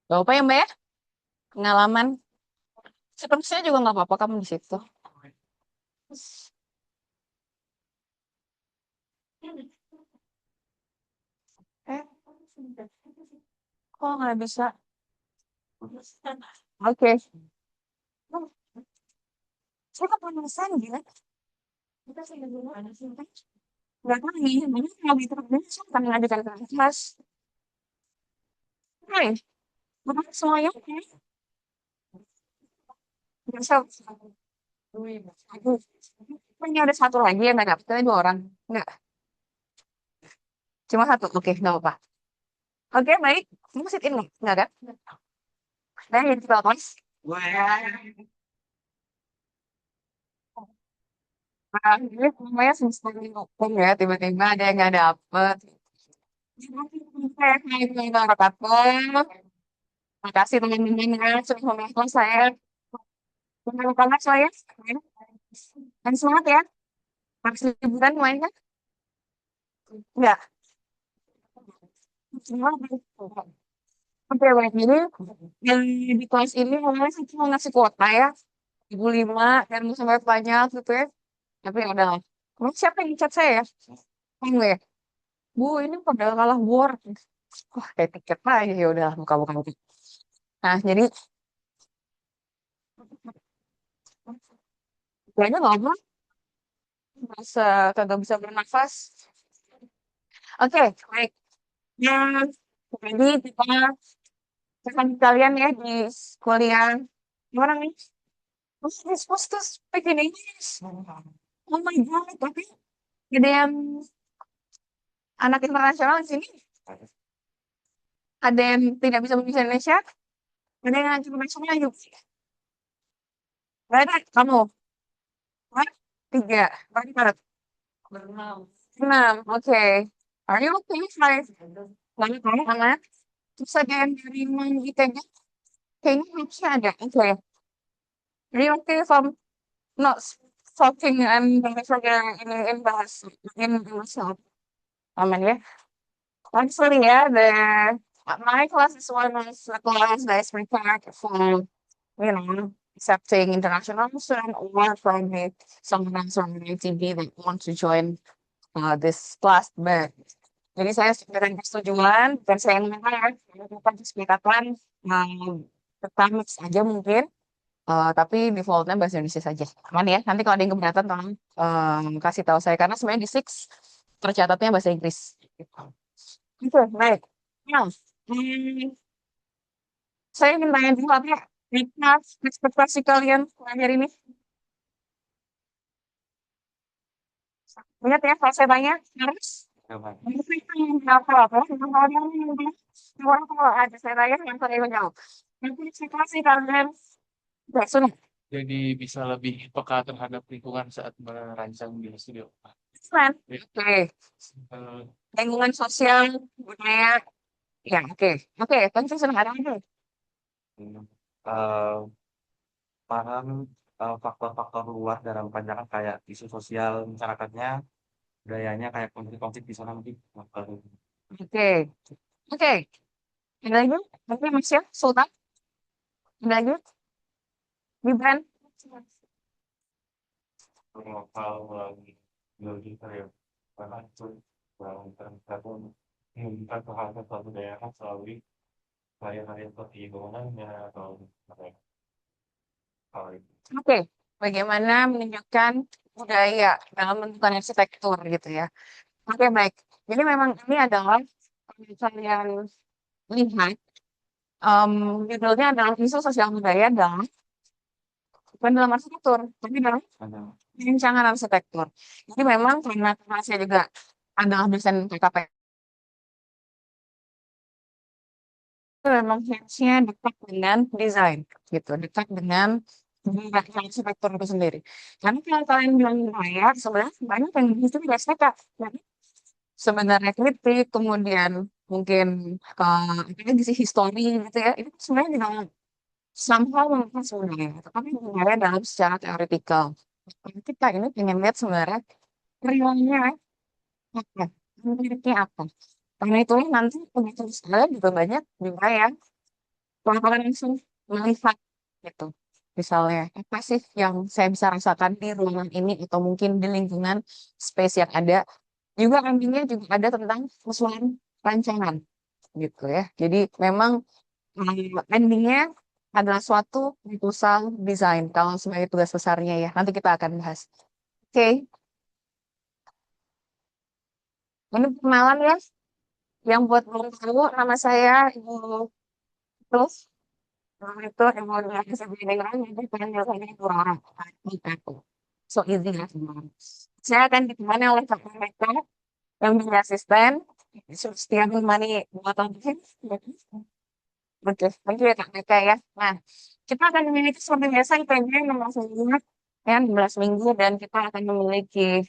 Gak apa ya Mbak ya? Pengalaman. Seterusnya juga nggak apa-apa kamu di situ. Eh, kok nggak bisa? Oke. Saya kan penasaran gila. Nggak tahu nih, mana mau diterapkan kami ngajukan ke atas. Hai, bukan semuanya. Bisa. Aduh. Hanya ada satu lagi yang nggak dapet, tapi dua orang. Nggak, cuma satu. Oke, nggak apa-apa. Oke, baik. Kamu sit in nih, nggak kan? Dan yang kita kelas. Ini namanya semester hukum ya, tiba-tiba ada yang nggak dapet. Saya ingin wabarakatuh. Makasih teman-teman ya, sudah menonton saya. Jangan lupa like saya. Dan semangat ya. Habis liburan main kan? Enggak. Semua oke, baik. Jadi yang di kelas ini ngomongnya sih cuma ngasih kuota ya. 1.500 dan sampai banyak gitu ya. Tapi ya udah. Kamu siapa yang chat saya ya? Kamu ya? Bu, ini padahal kalah war. Wah, kayak tiket aja ya udah buka-buka. Nah, jadi kayaknya nggak apa, masa kagak bisa bernafas. Oke, baik. Nah, jadi kita akan kalian ya di kuliah. Gimana nih? Terus this supposed to speak in English. Oh my God, tapi ada yang anak internasional di sini. Ada yang tidak bisa berbahasa Indonesia. Ada yang anak internasional juga. Gak ada, kamu. Hah? Tiga. Berarti Maret. Enam, oke. Are you okay, five? Lalu kamu anak. Terus ada yang dari mana ITB. Kayaknya harusnya ada. Oke. Are you okay if I'm not talking and in bahasa in English? Aman ya. Actually, yeah, my class is one of the class that is prepared for, accepting international student or from someone from UTB that want to join this class. But jadi saya dengan persetujuan dan saya minta ya, melakukan kesepakatan tetap mix aja mungkin. Tapi defaultnya bahasa Indonesia saja. Aman ya. Nanti kalau ada yang keberatan, tolong kasih tahu saya karena sebenarnya di Six tercatatnya bahasa Inggris. Oke, baik. Nah, hmm, saya ingin tanya dulu apa ya? Ekspektasi kalian hari ini? Ingat ya, kalau saya tanya, harus apa-apa. Kalau ada saya tanya, yang saya menjawab. Nanti ekspektasi kalian, ya, sudah. Jadi bisa lebih peka terhadap lingkungan saat merancang di studio. Keren. Oke. Eh, Lingkungan sosial, budaya. Ya, oke. Oke, tentu sudah ada aja. eh, paham faktor-faktor luar dalam pandangan kayak isu sosial masyarakatnya, budayanya kayak konflik-konflik di sana mungkin. Oke. Oke. Ada lagi? Oke, Mas ya, Sultan. Ada lagi? Gibran. Lokal lagi kayak karena itu dalam terkadang menggunakan bahasa suatu daerah selalu karya-karya seperti bangunannya atau apa ya, hal itu. Oke. Bagaimana menunjukkan budaya dalam menentukan arsitektur gitu ya. Oke, baik. Jadi memang ini adalah kalau kalian lihat, em, judulnya adalah isu sosial budaya dalam bukan dalam arsitektur, tapi dalam Ada perencanaan arsitektur. Jadi memang karena saya juga adalah dosen PKP, itu memang hands-nya dekat dengan desain, gitu, dekat dengan dunia arsitektur itu sendiri. Karena kalau kalian bilang budaya, sebenarnya banyak yang di situ tidak sepakat. Jadi sebenarnya kritik, kemudian mungkin apa sih histori gitu ya, itu sebenarnya tidak somehow membahas budaya, tapi budaya dalam secara teoretikal. Kita ini pengen lihat sebenarnya realnya apa, empiriknya apa. Karena itu nanti tugas kalian juga banyak juga ya. Kalau kalian langsung melihat gitu. Misalnya, apa sih yang saya bisa rasakan di ruangan ini atau mungkin di lingkungan space yang ada. Juga endingnya juga ada tentang persoalan rancangan gitu ya. Jadi memang endingnya adalah suatu proposal desain kalau sebagai tugas besarnya ya. Nanti kita akan bahas. Oke, ini perkenalan ya. Yang buat belum tahu, nama saya Ibu Terus. Itu Ibu Dian Sabilillah, jadi panggil saya Ibu Rara. Gitu. So easy ya sebenarnya. Saya akan ditemani oleh kakak mereka yang menjadi asisten. Setiap menemani dua tahun. Oke, thank you ya Kak Meka ya. Nah, kita akan memiliki seperti biasa IPB 16 minggu, ya, 16 minggu, dan kita akan memiliki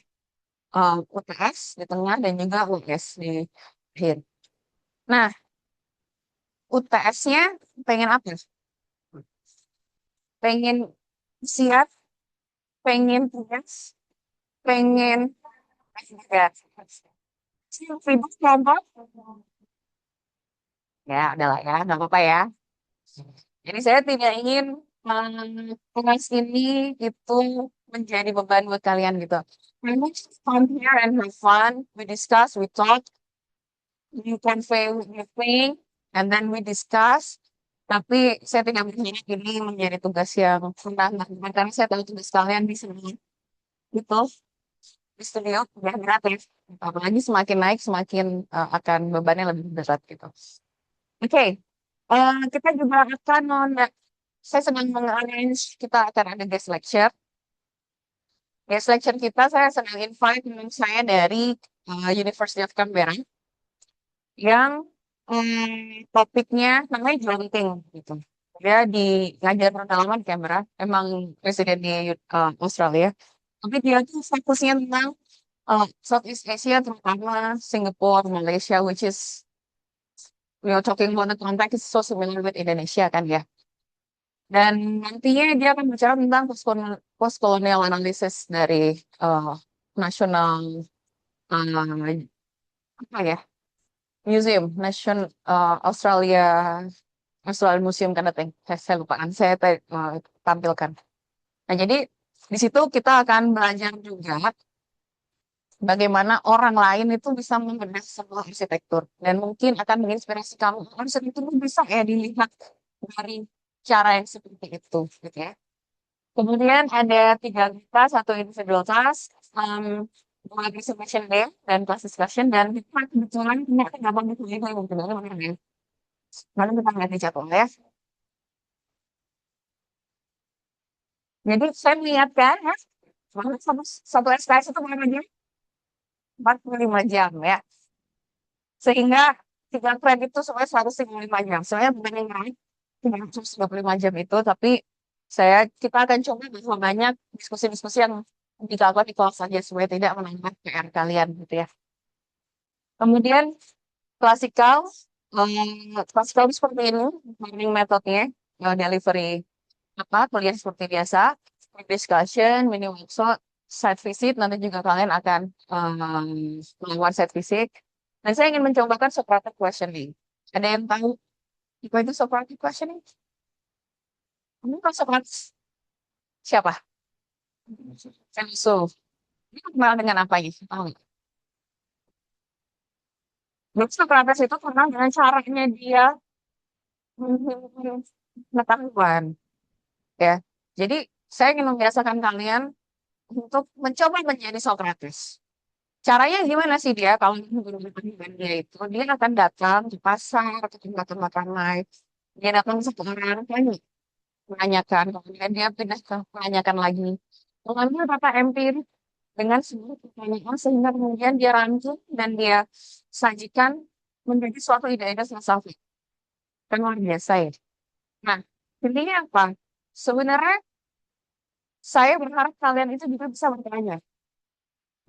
UTS di tengah dan juga US di akhir. Nah, UTS-nya pengen apa? Pengen siap, pengen tugas, pengen enggak. Siap ribut kelompok? Ya, udahlah ya, nggak apa-apa ya. Jadi saya tidak ingin tugas ini itu menjadi beban buat kalian gitu. We just come here and have fun. We discuss, we talk. You can say what you think, and then we discuss. Tapi saya tidak berniat ini menjadi tugas yang berat, karena saya tahu tugas kalian di sini gitu di studio udah gratis. Apalagi semakin naik semakin akan bebannya lebih berat gitu. Oke, kita juga akan saya sedang mengarrange kita akan ada guest lecture. Guest lecture kita saya sedang invite teman saya dari University of Canberra yang topiknya namanya Jonting gitu. Dia di ngajar pengalaman di Canberra, emang presiden di Australia. Tapi dia tuh fokusnya tentang Southeast Asia, terutama Singapore, Malaysia, which is we are talking about the context is so similar with Indonesia kan ya. Dan nantinya dia akan bicara tentang post-colonial analysis dari nasional apa ya museum Australia Australian Museum kan saya lupa kan tampilkan. Nah jadi di situ kita akan belajar juga bagaimana orang lain itu bisa membedah sebuah arsitektur dan mungkin akan menginspirasi kamu arsitektur itu bisa ya dilihat dari cara yang seperti itu gitu ya. Kemudian ada tiga kita, satu individual task, dua exhibition day, dan class discussion, dan kita kebetulan punya gampang itu juga yang benar mana ya. Lalu kita lihat di jadwal ya. Jadi saya mengingatkan ya, bahwa satu SKS itu berapa jam? 45 jam ya. Sehingga tiga kredit itu semuanya 135 jam. Sebenarnya bukan yang lain, 335 jam itu, tapi kita akan coba bahwa banyak diskusi-diskusi yang dilakukan di kelas saja supaya tidak menambah PR kalian gitu ya. Kemudian klasikal, klasikal itu seperti ini, learning methodnya, delivery kuliah seperti biasa, group discussion, mini workshop, site visit, nanti juga kalian akan melakukan site visit. Dan saya ingin mencobakan Socratic questioning. Ada yang tahu apa itu Socratic questioning? Kamu tahu Socrates siapa? Filsuf. Dia kenal dengan apa ya? Tahu nggak? Jadi Socrates itu kenal dengan caranya dia menghimpun pengetahuan. Ya, jadi saya ingin membiasakan kalian untuk mencoba menjadi Socrates. Caranya gimana sih dia kalau menggunakan dengan dia itu? Dia akan datang di pasar atau tempat-tempat ramai. Dia datang satu orang tanya, menanyakan, kemudian dia pindah ke menanyakan lagi. Mengambil data empirik dengan sebuah pertanyaan sehingga kemudian dia rangkum dan dia sajikan menjadi suatu ide-ide filsafat. Kan luar biasa ya. Nah, intinya apa? Sebenarnya saya berharap kalian itu juga bisa bertanya.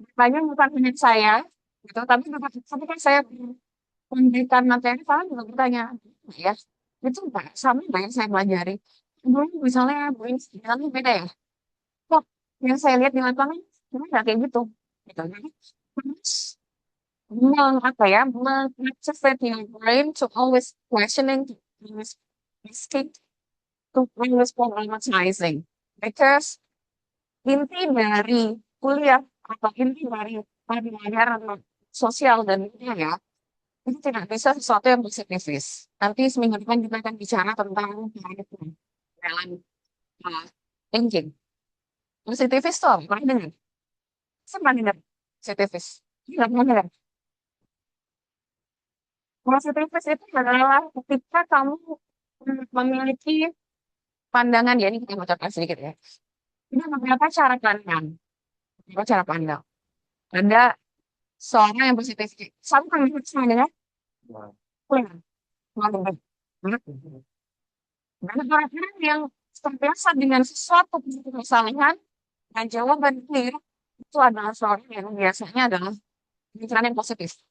Bertanya bukan hanya saya, gitu, tapi kan saya memberikan materi, kalian juga bertanya, ya, itu enggak sama nggak yang saya pelajari? Dulu misalnya, Bu Ins bilangnya beda ya. Kok yang saya lihat di lapangan, cuma nggak kayak gitu. Gitu. Jadi, terus apa ya, activate your brain to always questioning, to always asking, to always problematizing. Because inti dari kuliah atau inti dari pembelajaran sosial dan budaya itu tidak bisa sesuatu yang positifis. Nanti seminggu depan kita akan bicara tentang paradigma dalam thinking. Positivis tuh apa? Pernah dengar? Saya pernah dengar positivis. Tidak pernah dengar. Positivis itu adalah ketika kamu memiliki pandangan, ya ini kita bocorkan sedikit ya. Ada beberapa cara pandang. Beberapa cara pandang. Ada seorang yang positif. Satu kan sama dengan Nah, kuliner. Banget. Banyak orang-orang yang terbiasa dengan sesuatu kesalahan dan jawaban clear itu adalah seorang yang biasanya adalah pikiran yang positif.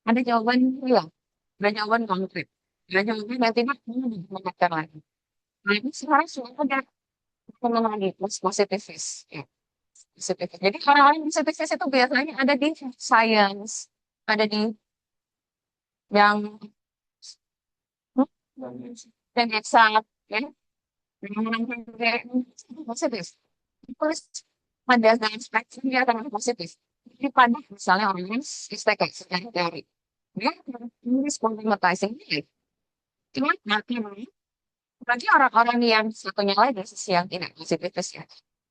Ada jawaban hilang, ada jawaban konkret, ada jawaban yang tidak perlu didapatkan lagi. Nah ini sekarang sudah ada teman lagi positivis. Ya, positivis. Jadi orang-orang positivis itu biasanya ada di science, ada di yang yang sangat ya, orang-orang yang positif. Terus pada dalam spektrum dia akan positif. Jadi pada misalnya orang yang STK secara teori, dia menulis problematizing ini. Cuma nanti bagi orang-orang yang satunya lagi sisi yang tidak positifis ya,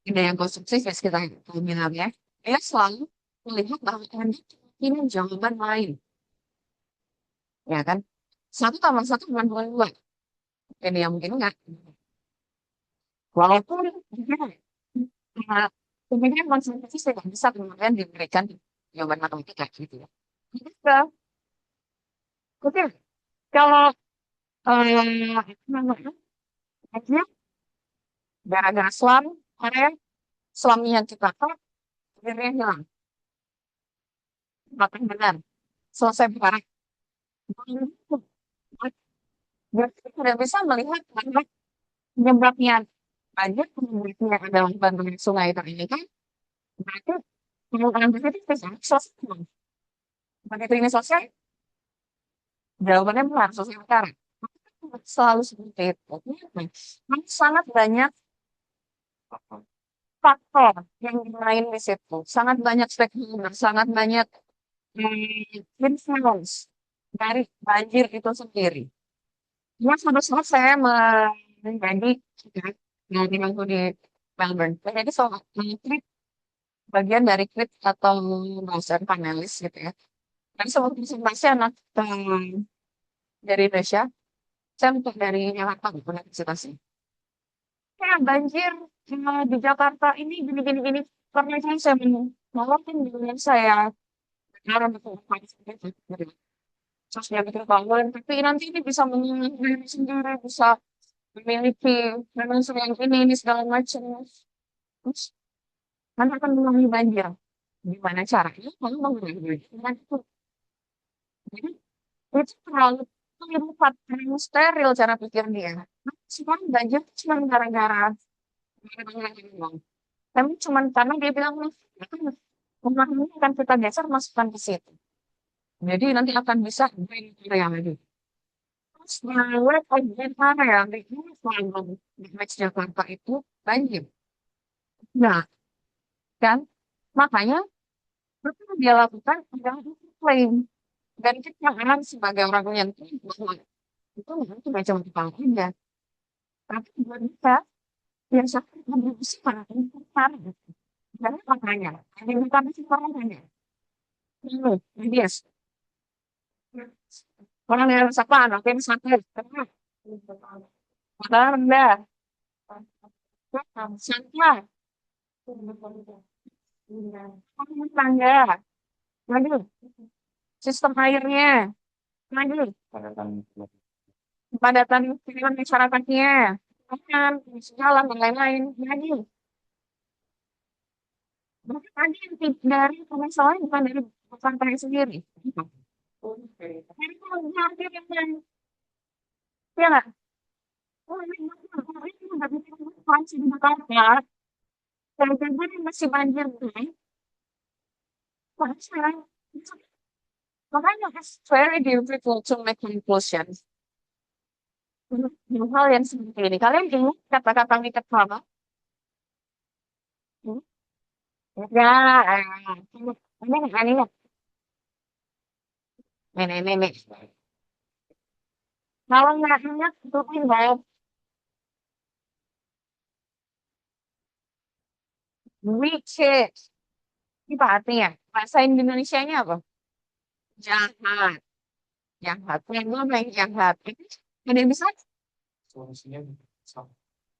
tidak yang konstruktivis kita bilangnya, dia selalu melihat bahwa ada kemungkinan jawaban lain, ya kan? Satu tambah satu bukan bukan dua. Ini yang mungkin enggak. Walaupun uh, kemudian konsultasi tidak bisa kemudian diberikan jawaban matematika gitu ya. Jadi oke, kalau apa namanya, akhirnya gara-gara suam, area suaminya dibakar, akhirnya hilang. Bahkan benar, selesai perkara. Berarti tidak bisa melihat bahwa penyebabnya banyak penyebabnya adalah bantuan sungai itu ini kan, berarti penggunaan positif bisa selesai. Begitu ini selesai, jawabannya benar, selesai perkara. Selalu seperti itu. Kenapa? Karena sangat banyak faktor yang bermain di situ. Sangat banyak stakeholder, sangat banyak influence dari banjir itu sendiri. Ya, suatu saat saya menjadi dari waktu di Melbourne. Jadi soal trip bagian dari trip atau dosen panelis gitu ya. Dan sebelum presentasi anak dari Indonesia, saya untuk dari Jakarta gitu presentasi. Ya, banjir di Jakarta ini gini-gini gini. Karena kan saya mengeluarkan dengan saya karena betul gitu. Terus dia bikin bangun, tapi nanti ini bisa mengulang diri sendiri, bisa memiliki momentum yang ini segala macam. Terus nanti akan mengalami banjir. Gimana caranya? Kamu mengurangi banjir. Dengan itu. Jadi itu terlalu terlihat terlalu steril cara pikir dia. Nah, sekarang banjir itu cuma gara-gara doang. Tapi cuma karena dia bilang, "Nah, kan rumah ini akan kita geser masukkan ke situ. Jadi nanti akan bisa green area lagi." Terus lewat green area, itu selalu di Jakarta itu banjir. Nah, kan makanya apa yang dia lakukan adalah klaim. Dan kita orang sebagai orang yang klaim bahwa itu cuma kepala aja. Tapi buat kita yang sangat kontribusi pada lingkungan gitu. Dan makanya, ada yang kami sih orangnya. Ini, dia. Orang yang siapa, anak yang sakit. Karena padahal rendah. Sampah. Rumah tangga. Lagi, sistem airnya. Lagi, padatan kepadatan pikiran masyarakatnya. Makan, jalan, dan lain-lain. Lagi, bahkan ada yang dari permasalahan bukan dari partai sendiri. Dari partai yang lain. Ya nggak? Oh, ini nggak bisa ekspansi di Jakarta. Dan kemudian masih banjir nih. Wah, sekarang Makanya it's very difficult to make conclusions. Hal yang seperti ini. Kalian ingat kata-kata ini pertama? Hmm? Ya, ini, ini. Kalau nggak ingat, itu ingat. Wicked. Ini apa artinya? Bahasa Indonesianya apa? Jahat. Jahat. Yang gue main jahat. Ada yang bisa? Solusinya sama.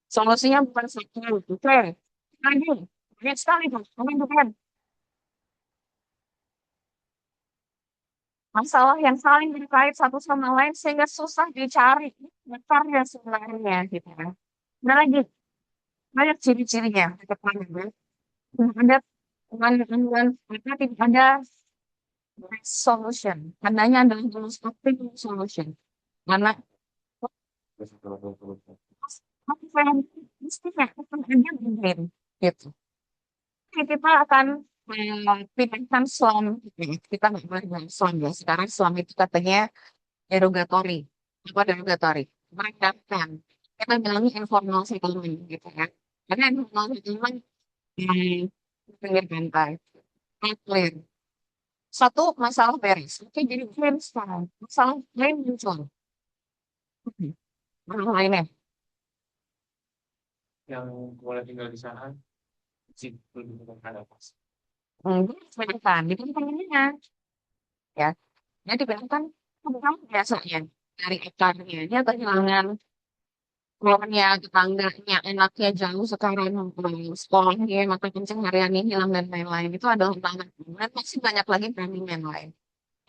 Solusinya bukan satu. Oke. Lagi. Banyak sekali tuh. Bukan. Masalah yang saling terkait satu sama lain sehingga susah dicari akarnya sebenarnya gitu kan. Ada lagi banyak ciri-cirinya di depannya. Ada dengan mereka tidak ada solution. Tandanya adalah jenis active solution. Karena Terus kalau solusi. aku pengen mesti akan ada brain gitu. Jadi kita akan pindahkan Islam. Kita nggak boleh bilang Islam ya. Sekarang Islam itu katanya derogatory. Apa derogatory? Merendahkan. Kita bilangnya informal settlement gitu ya. Karena informal settlement di pinggir pantai. Clear. Satu masalah beres. Oke, jadi clear sekarang. Masalah lain muncul. Masalah lainnya. Yang boleh tinggal di sana sih lebih ada pas. Dia dipindahkan. Dipindahkan ya. Dia dipindahkan kamu biasanya dari akarnya. Dia kehilangan keluarnya, tetangganya, anaknya jauh sekarang sekolahnya, mata pencahariannya hilang dan lain-lain. Itu adalah banget. Dan masih banyak lagi branding yang lain.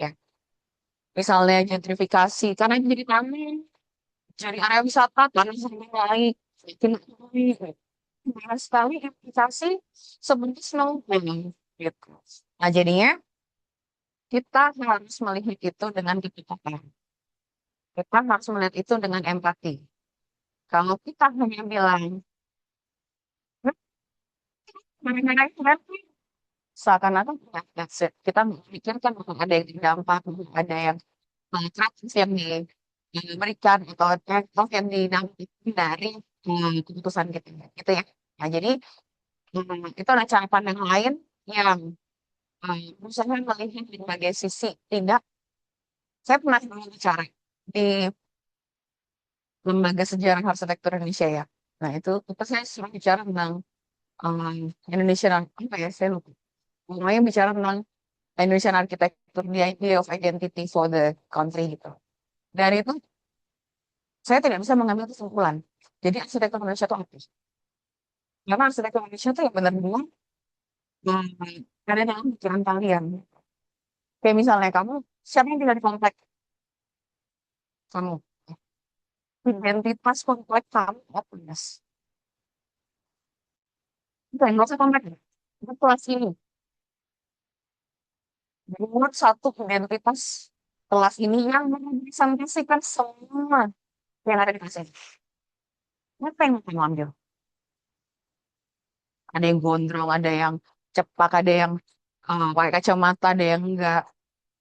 Ya. Misalnya gentrifikasi, karena jadi taman, jadi area wisata, tanah semakin naik, semakin naik. Banyak sekali implikasi sebenarnya snowball gitu. Nah, jadinya kita harus melihat itu dengan kebijakan. Kita harus melihat itu dengan empati. Kalau kita hanya bilang, gara-gara itu nanti seakan-akan ya, that's it. Kita memikirkan bahwa ada yang terdampak, bahwa ada yang tragis yang diberikan atau yang didampingi dari keputusan kita gitu ya. Nah, jadi itu ada cara pandang lain yang berusaha melihat berbagai sisi. Tidak, saya pernah bicara di Lembaga Sejarah Arsitektur Indonesia ya. Nah, itu saya sering bicara tentang um, Indonesian apa ya, saya lupa. Pokoknya bicara tentang Indonesian Architecture, the idea of identity for the country gitu. Dari itu saya tidak bisa mengambil kesimpulan. Jadi arsitektur Indonesia itu apa? Karena arsitektur Indonesia itu yang benar-benar ada dalam pikiran kalian. Kayak misalnya kamu, siapa yang tinggal di komplek kamu? Identitas komplek kamu apa? Yes. Itu nggak usah komplek. Itu kelas ini. Buat satu identitas kelas ini yang merepresentasikan semua yang ada di kelas ini. Apa yang kamu ambil? Ada yang gondrong, ada yang cepak, ada yang pakai kacamata, ada yang enggak.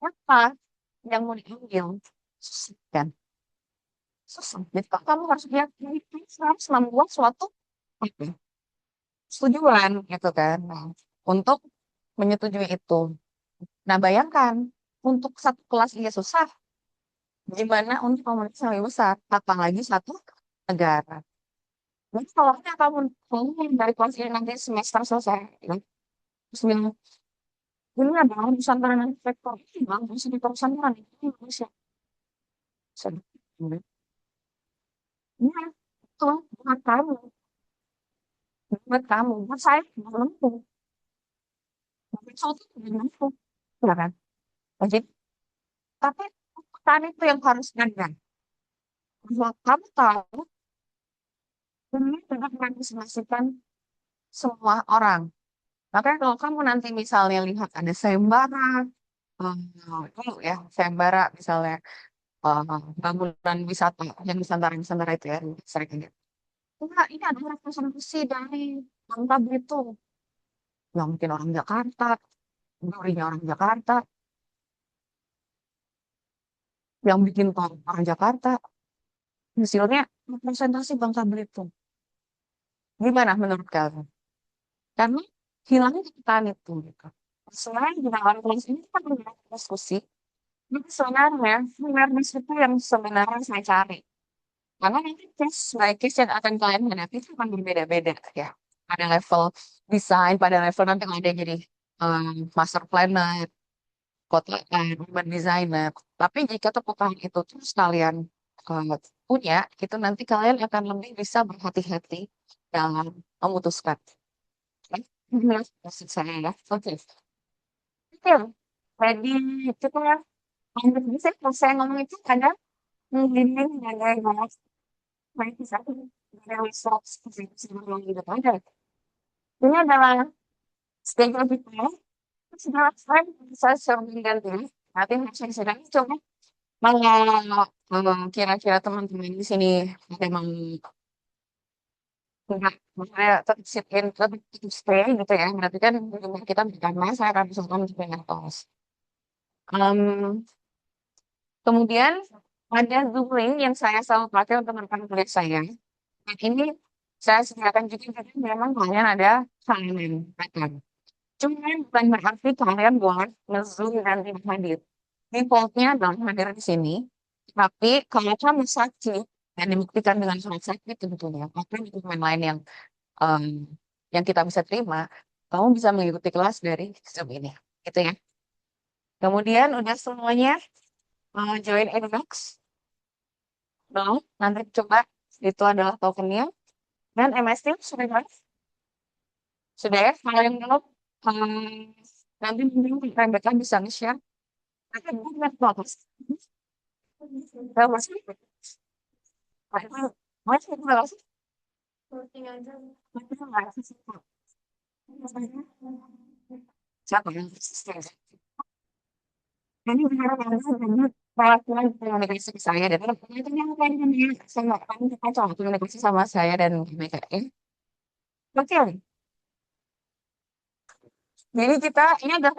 Apa yang mau diambil? Susah kan? Susah. Jadi kok kamu harus lihat ini harus membuat suatu apa, setujuan gitu kan. Nah, untuk menyetujui itu. Nah, bayangkan untuk satu kelas dia susah, gimana untuk komunitas yang lebih besar, apalagi satu negara. Jadi kalau kamu dari kelas ini nanti semester selesai, ya, terus bilang, ini adalah Nusantara dan sektor ini, bang, bisa di Nusantara nih, ini Indonesia. Sedih. Iya, itu buat kamu, buat saya, belum mampu. Buat saya itu belum mampu, ya kan? Jadi, tapi pesan itu yang harus ada. Bahwa kamu tahu, ini tidak merepresentasikan semua orang. Makanya kalau kamu nanti misalnya lihat ada sayembara, eh, dulu ya, sayembara misalnya bangunan wisata yang Nusantara itu ya, sering gitu. Enggak, ini adalah representasi dari Bangka Belitung. Yang mungkin orang Jakarta, durinya orang Jakarta. yang bikin orang Jakarta. Hasilnya representasi Bangka Belitung. Gimana menurut kalian? Karena hilangnya ketan itu gitu. Selain di dalam kelas ini kan ada diskusi, tapi sebenarnya awareness itu yang sebenarnya saya cari. Karena nanti case by case yang akan kalian hadapi itu akan berbeda-beda ya. Pada level desain, pada level nanti ada jadi master planner, kota urban designer. Tapi jika kepekaan itu terus kalian punya, itu nanti kalian akan lebih bisa berhati-hati dalam memutuskan. Jelas maksud saya ya. Oke. Oke. Jadi kita lanjut bisa kalau saya ngomong itu kadang menggiring ada banyak baik satu ada resource sebelum gitu ada. Ini adalah schedule kita. Sudah saya bisa sharing ganti. Nanti saya sedang coba kalau kira-kira teman-teman di sini ada yang enggak, maksudnya tetap sit in, tetap stay gitu ya. Berarti kan hubungan kita bertambah, saya akan usahakan untuk tos. Kemudian ada Zoom link yang saya selalu pakai untuk merekam kuliah saya. Dan ini saya sediakan juga karena memang kalian ada salinan pattern. Cuman bukan berarti kalian boleh nge-zoom dan tidak hadir. Defaultnya adalah hadir di sini. Tapi kalau kamu sakit dan dibuktikan dengan surat sakit tentunya, atau dokumen lain em, yang kita bisa terima, kamu bisa mengikuti kelas dari Zoom ini. Gitu ya. Kemudian udah semuanya join inbox. Belum, nanti coba itu adalah tokennya. Dan MS Teams sudah kan? Sudah ya, kalau yang belum, nanti mungkin mereka bisa nge-share. Tapi bukan fokus. Kalau masih, masih nggak sih? Masih nggak sih? Siapa yang ini benar benar perwakilan komunikasi ke saya dan itu yang saya nggak akan kita coba komunikasi sama saya dan mereka ya. Oke, jadi kita ini adalah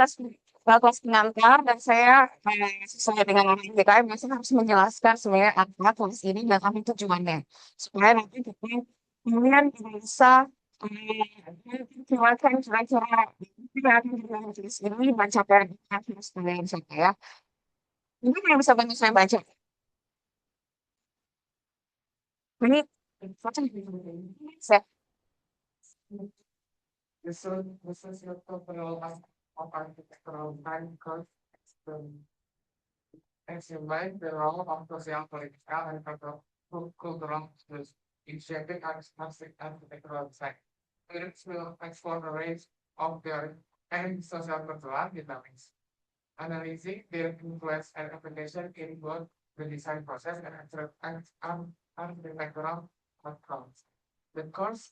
kelas pengantar dan saya sesuai dengan orang DKM biasanya harus menjelaskan sebenarnya apa kelas ini dan apa tujuannya supaya nanti kita kemudian bisa menjelaskan kira-kira kita akan menjelaskan ini baca harus kalian siapa ya. Mungkin yang bisa bantu saya baca. Ini saya This is your total of architectural time curve. Examine the role of social, political, and cultural issues in shaping architectural design. Students will explore the range of their and social cultural dynamics, analyzing their influence and application in both the design process and architectural outcomes. The course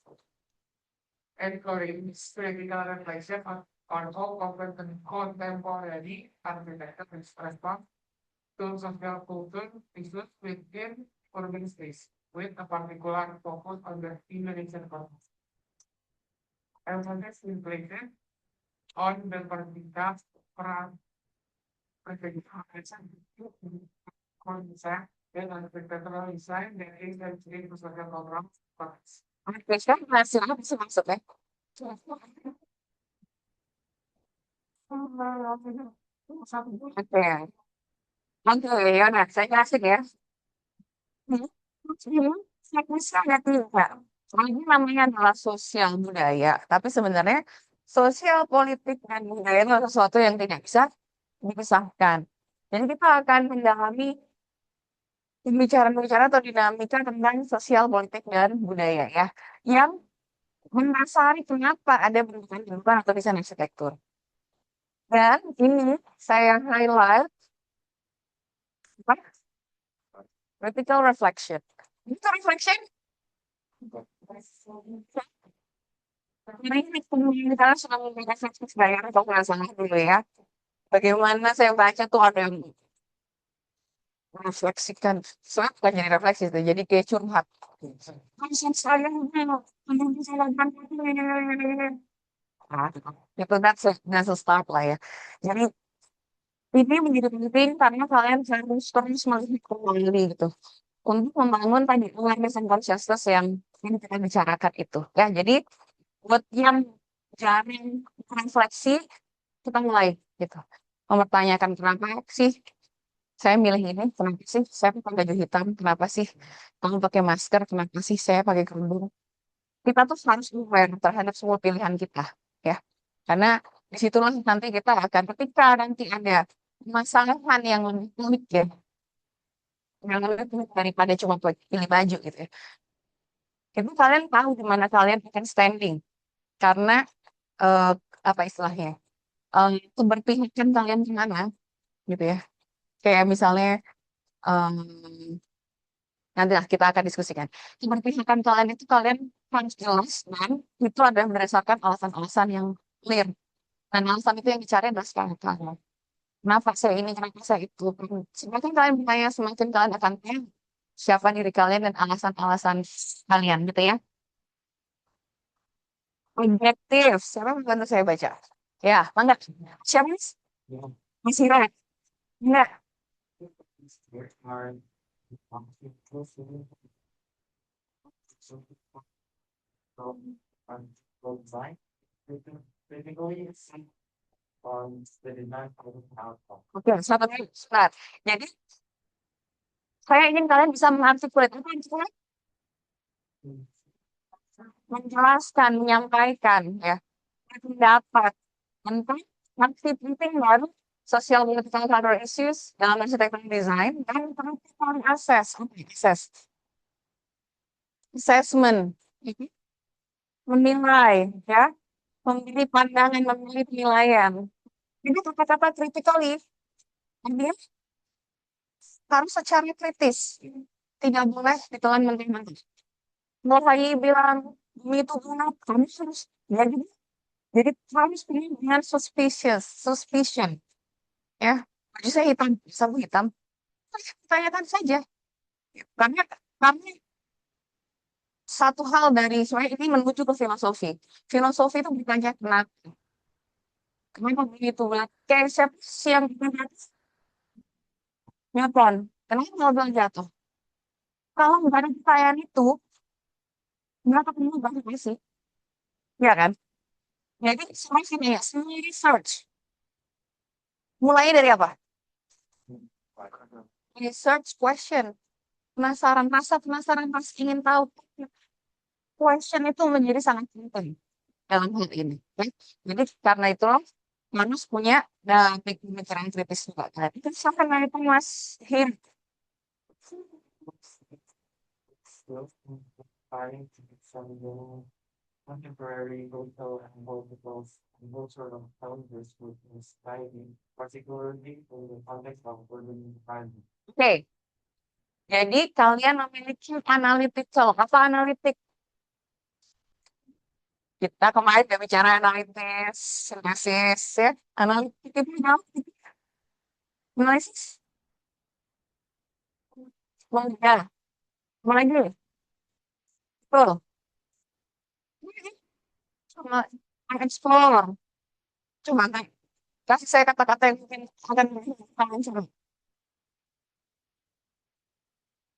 encourages critical reflection on how contemporary architecture responds to social culture issues within urban space, with a particular focus on the Indonesian context. Emphasis is placed on the vertical konsep dan architectural design that is actually to social program context. kan masih apa sih maksudnya? Oke, oke, ya udah saya jelasin ya. Teknisnya ada tiga. Ini namanya adalah sosial budaya, tapi sebenarnya sosial politik dan budaya itu adalah sesuatu yang tidak bisa dipisahkan. Jadi kita akan mendalami pembicaraan-pembicaraan atau dinamika tentang sosial politik dan budaya ya, yang mendasari kenapa ada bentukan bentukan atau desain arsitektur. Dan ini saya highlight apa? Vertical reflection. Itu reflection. Jadi kemudian kita sudah membahas refleksi bayar atau nggak salah dulu ya. Bagaimana saya baca tuh ada yang merefleksikan, soalnya bukan jadi refleksi itu, jadi kayak curhat. Konsep saya menurut saya nah, itu that's a start lah ya. Jadi Ini menjadi penting karena kalian harus terus melihat kembali gitu untuk membangun tadi awareness and consciousness yang kita bicarakan itu ya. Jadi buat yang jarang refleksi, kita mulai gitu mempertanyakan kenapa sih saya milih ini, kenapa sih saya pakai baju hitam, kenapa sih kamu pakai masker, kenapa sih saya pakai kerudung. Kita tuh harus aware terhadap semua pilihan kita ya, karena disitulah nanti kita akan, ketika nanti ada masalahan yang lebih unik ya, yang lebih unik daripada cuma pilih baju gitu ya, itu kalian tahu di mana kalian akan standing, karena eh, apa istilahnya, keberpihakan kalian kemana gitu ya. Kayak misalnya em, nanti lah kita akan diskusikan. Keberpihakan kalian itu kalian harus jelas dan itu adalah berdasarkan alasan-alasan yang clear. Dan alasan itu yang dicari adalah sekarang. Kenapa saya ini, kenapa saya itu. Semakin kalian bertanya, semakin kalian akan tahu siapa diri kalian dan alasan-alasan kalian gitu ya. Objektif. Siapa yang membantu saya baca? Ya, mangga. Siapa Mas? Yeah. Masih Ira. Enggak. It's very hard to function closely. So, from from design, typically it's the design of the outcome. Oke, satu lagi. Sebentar. Jadi, saya ingin kalian bisa mengartikulasi apa yang saya menjelaskan, menyampaikan ya, pendapat tentang arti penting baru social political cultural issues dalam arsitektur desain dan practical assessment, menilai ya, memilih pandangan, memilih penilaian. Jadi kata-kata critically artinya harus secara kritis, tidak boleh ditelan mentah-mentah. Mulai bilang ini itu benar, kamu harus jadi harus pilih dengan suspicion ya. Baju saya hitam, sabu hitam, tanyakan saja. Karena kami satu hal dari saya ini menuju ke filosofi. Filosofi itu bertanya kenapa. Kenapa begitu? Kayak siapa sih yang kita Newton? Kenapa Nobel jatuh? Kalau nggak ada pertanyaan itu, nggak ketemu banget sih. Ya kan? Jadi semua sini ya, semua research. Mulai dari apa? Research question. Penasaran, rasa ingin tahu. Question itu menjadi sangat penting dalam hal ini. Ya. Jadi karena itu Manus punya pemikiran kritis juga kan. Itu sampai dari itu Mas Him. Still trying to some contemporary social and cultural challenges with society, particularly in the context of urban environment. Oke, jadi kalian memiliki analytical. Apa analitik? Kita kemarin udah bicara analitis, sintesis, ya. Analitik itu adalah analisis. Mulai, mulai dulu. Betul. Coba explore. Coba kasih saya kata-kata yang mungkin akan kalian coba.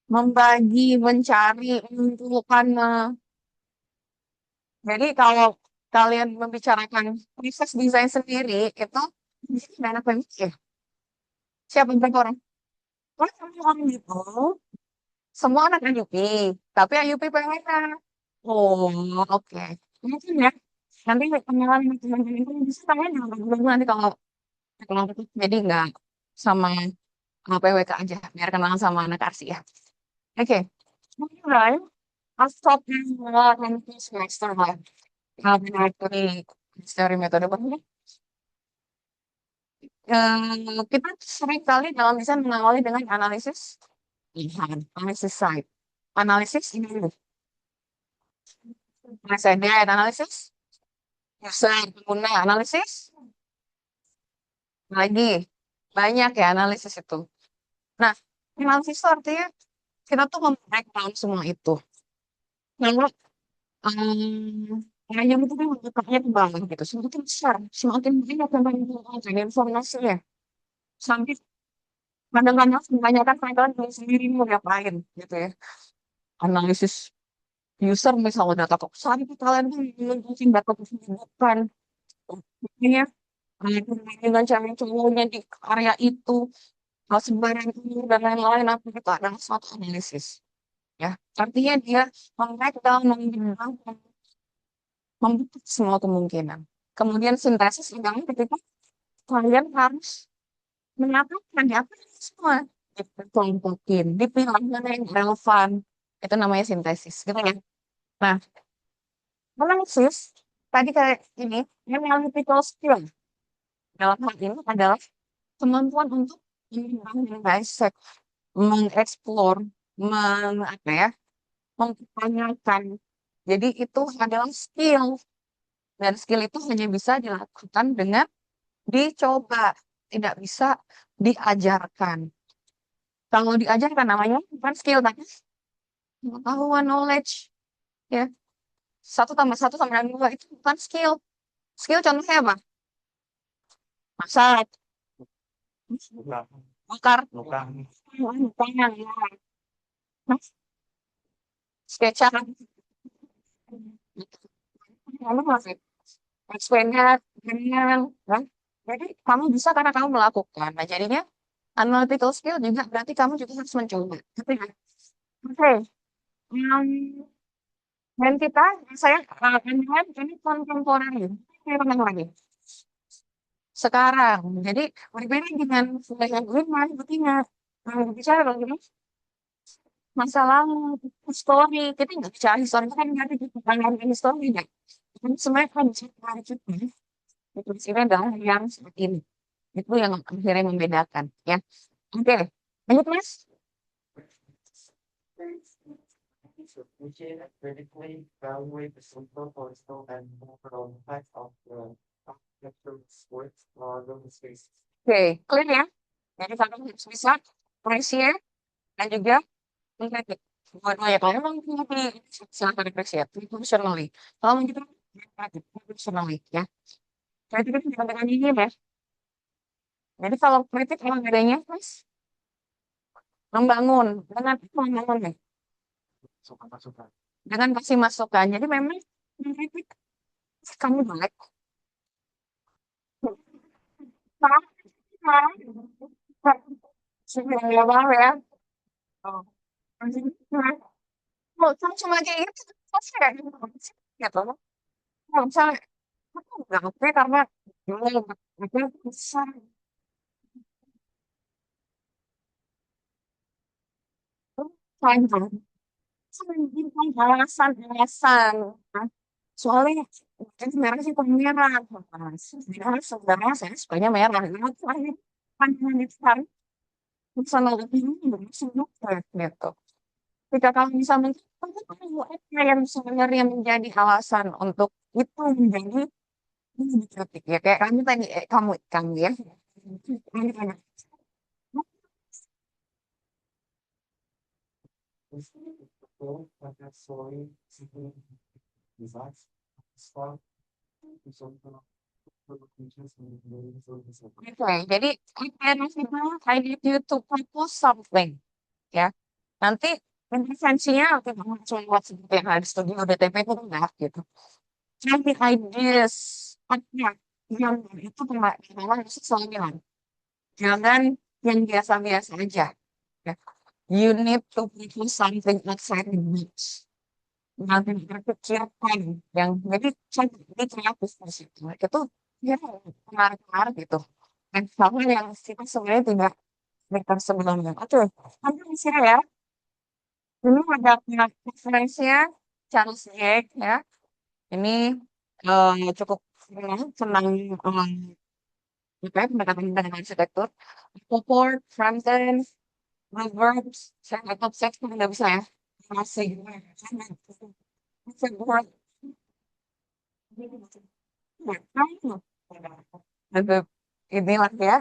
Membagi, mencari, menentukan. Jadi kalau kalian membicarakan proses desain sendiri, itu di sini ada anak pemikir. Siapa berapa orang? Oh, orang itu semua anak IUP, tapi IUP PWK. Oh, oke. Mungkin ya. Nanti pengalaman teman-teman itu bisa tanya dulu nanti kalau jadi nggak sama PWK aja, biar kenal sama anak arsi ya. Oke. Mulai, stop nanti semester lah. Kalau dari dari metode baru, kita sering kali dalam desain mengawali dengan analisis pilihan, analisis site, analisis ini dulu. Presiden analisis, user pengguna analisis, lagi banyak ya analisis itu. Nah, analisis itu artinya kita tuh breakdown semua itu. Lalu yang itu kan letaknya ke bawah gitu, semakin besar, semakin banyak yang informasinya. sampai kadang-kadang kebanyakan mereka sendiri mau ngapain gitu ya. Analisis user misalnya data kok sampai kalian tuh ngurusin data kependudukan. Makanya dengan cewek cowoknya di area itu, sebaran ini dan lain-lain apa itu adalah suatu analisis. Ya, artinya dia mem-breakdown, membuka semua kemungkinan. Kemudian sintesis adalah ketika kalian harus mengatakan ya apa semua dikelompokin, dipilah mana yang relevan. Itu namanya sintesis, gitu ya. Nah, analisis tadi kayak ini, analytical skill dalam hal ini adalah kemampuan untuk mendissect, mengeksplor, apa ya, mempertanyakan. Jadi itu adalah skill dan skill itu hanya bisa dilakukan dengan dicoba, tidak bisa diajarkan. Kalau diajarkan namanya bukan skill, tapi pengetahuan, knowledge, ya. Satu tambah satu sama dengan dua itu bukan skill. Skill contohnya apa? Masak, Bukan, bakar, bukan, tangan, sketsa, lalu masih explain-nya dengan, kan? Jadi kamu bisa karena kamu melakukan. Nah jadinya analytical skill juga berarti kamu juga harus mencoba. Oke, um, dan kita saya akan lihat ini kontemporer. Saya pernah lagi. Sekarang, jadi berbeda dengan budaya lima, ingat bicara bagaimana masa lalu, histori, kita nggak bicara histori kan nggak ada di pertanyaan histori ya. Ini sebenarnya kan bicara kita, itu sini adalah yang seperti ini. Itu yang akhirnya membedakan, ya. Oke, lanjut mas. which is critically evaluate the simple political and overall impact of the architecture sports or urban spaces. Oke, clear ya. Jadi kalian harus bisa appreciate dan juga mengkritik. Dua-duanya kalau memang ngerti silahkan appreciate professionally. Kalau mau gitu professionally ya. Kritik itu bukan dengan ini ya. Jadi kalau kritik emang bedanya mas membangun dengan membangun nih, Suka masukan. dengan kasih masukan. Jadi memang kritik kamu jelek. Sebenarnya banget ya. Oh, mau cuma kayak gitu, pasti kayak gitu. Kalau misalnya aku nggak oke karena dulu aku besar panjang sampai alasan nah, soalnya jadi merah sih kok merah sebenarnya sebenarnya saya sukanya merah itu aja panjangan besar personal opinion bersih gitu ketika kamu bisa mengatakan apa yang sebenarnya menjadi alasan untuk itu menjadi ini dikritik ya kayak kamu tadi kamu ya kamu tanya This is the goal of that story, simply designs, start, something for the creatures and the millions of the Oke, jadi alternatifnya I need you to propose something, ya. Nanti intervensinya oke kamu cuma buat seperti yang ada di studio DTP itu enggak gitu. Cari ideas, apa yang itu pengalaman itu selalu bilang. Jangan yang biasa-biasa aja. Ya. You need to propose something outside the box. Nanti terpikirkan yang jadi saya jadi kreatif di situ. Itu ya menarik-menarik gitu. Dan hal yang kita sebenarnya tidak berikan sebelumnya. Oke, nanti bisa ya. Ini ada referensinya Charles Drake ya. Ini cukup senang apa ya, pendekatan dengan arsitektur. Popor, Frampton, Proverbs, saya nggak tahu seks nggak bisa ya. Masih. Masih. Inilah ya.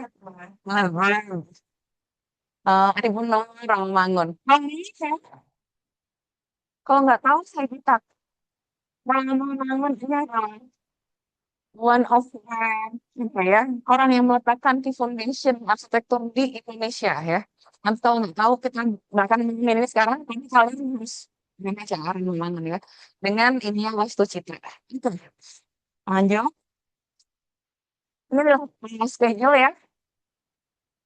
Ada Gunung Rawamangun. Bang ini saya kalau nggak tahu saya kita Rawamangun ini dong. one of apa ya, orang yang meletakkan key foundation arsitektur di Indonesia ya. Atau nggak tahu kita bahkan ngomongin ini sekarang, tapi kalian harus membaca mana ya dengan ini ya Wastu Citra. Itu. Lanjut. Ini udah schedule ya.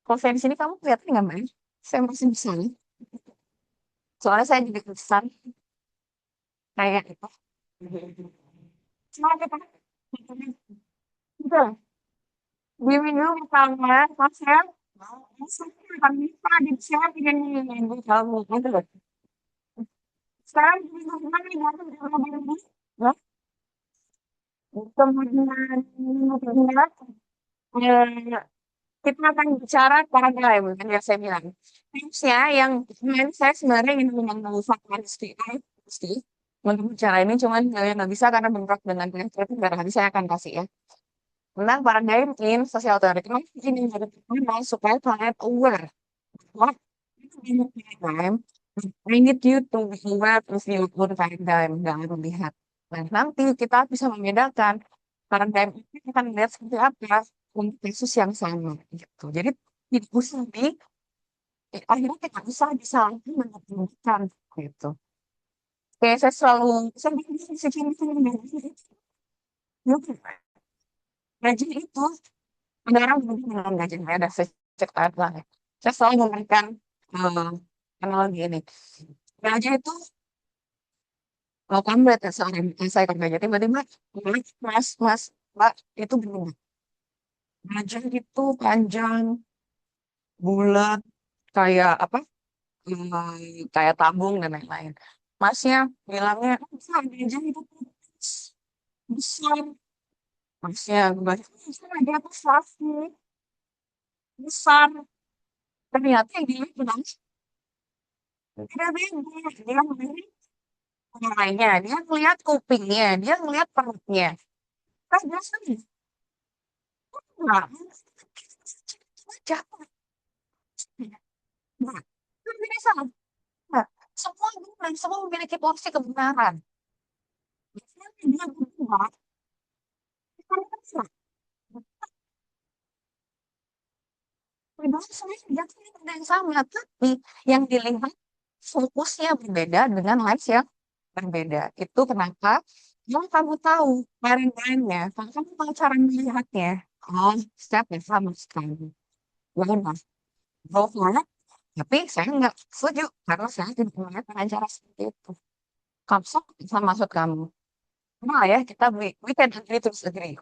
Kalau saya di sini kamu kelihatan nggak Mbak? Saya masih bisa nih. Soalnya saya juga pesan kayak itu. Cuma kita gitu. Di minggu pertama, pas saya masuk akan bisa di saya dengan minggu kamu gitu loh. Sekarang di minggu kemarin di minggu ya. Kemudian minggu kedua, eh, kita akan bicara paradigm kan yang saya bilang. Tipsnya yang kemarin saya sebenarnya ingin memanfaatkan SPI pasti untuk bicara ini, cuman nggak bisa karena bentrok dengan penyakit. Nanti saya akan kasih ya. Tentang paradigm in social theory. Kenapa ini jadi penting supaya kalian aware. What in paradigm? I need you to be aware of your own paradigm. Jangan melihat. Nah, nanti kita bisa membedakan paradigm ini akan melihat seperti apa untuk kasus yang sama. Gitu. Jadi tidak usah akhirnya tidak usah disalahkan menentukan gitu. Kayak saya selalu saya bikin sih gaji itu ada orang dengan gaji saya ada saya cek lah ya. Saya selalu memberikan eh, analogi ini. Gaji itu kalau kamu lihat seorang saya kerja tiba-tiba mas mas mbak itu berubah. Gaji itu panjang bulat kayak apa? Kayak tabung dan lain-lain. Masnya bilangnya bisa gaji itu besar. Masnya banyak besar dia tuh besar. Ternyata yang dia bilang tidak beda. Dia melihat lainnya, dia ngelihat kupingnya, dia ngelihat perutnya. Kan biasanya enggak, jatuh. Nah, kan bisa. Nah, semua benar, semua memiliki porsi kebenaran. Biasanya dia berbuat, kan bisa. Padahal sebenarnya dia tuh ada yang sama, tapi yang dilihat fokusnya berbeda dengan lives yang berbeda. Itu kenapa yang kamu tahu paradigmnya, kalau kamu tahu cara melihatnya, oh, step yang sama sekali. Ya udah, go for it. Tapi saya nggak setuju karena saya tidak melihat dengan cara seperti itu. Kapsok sama maksud kamu. Nah ya, we can agree to disagree.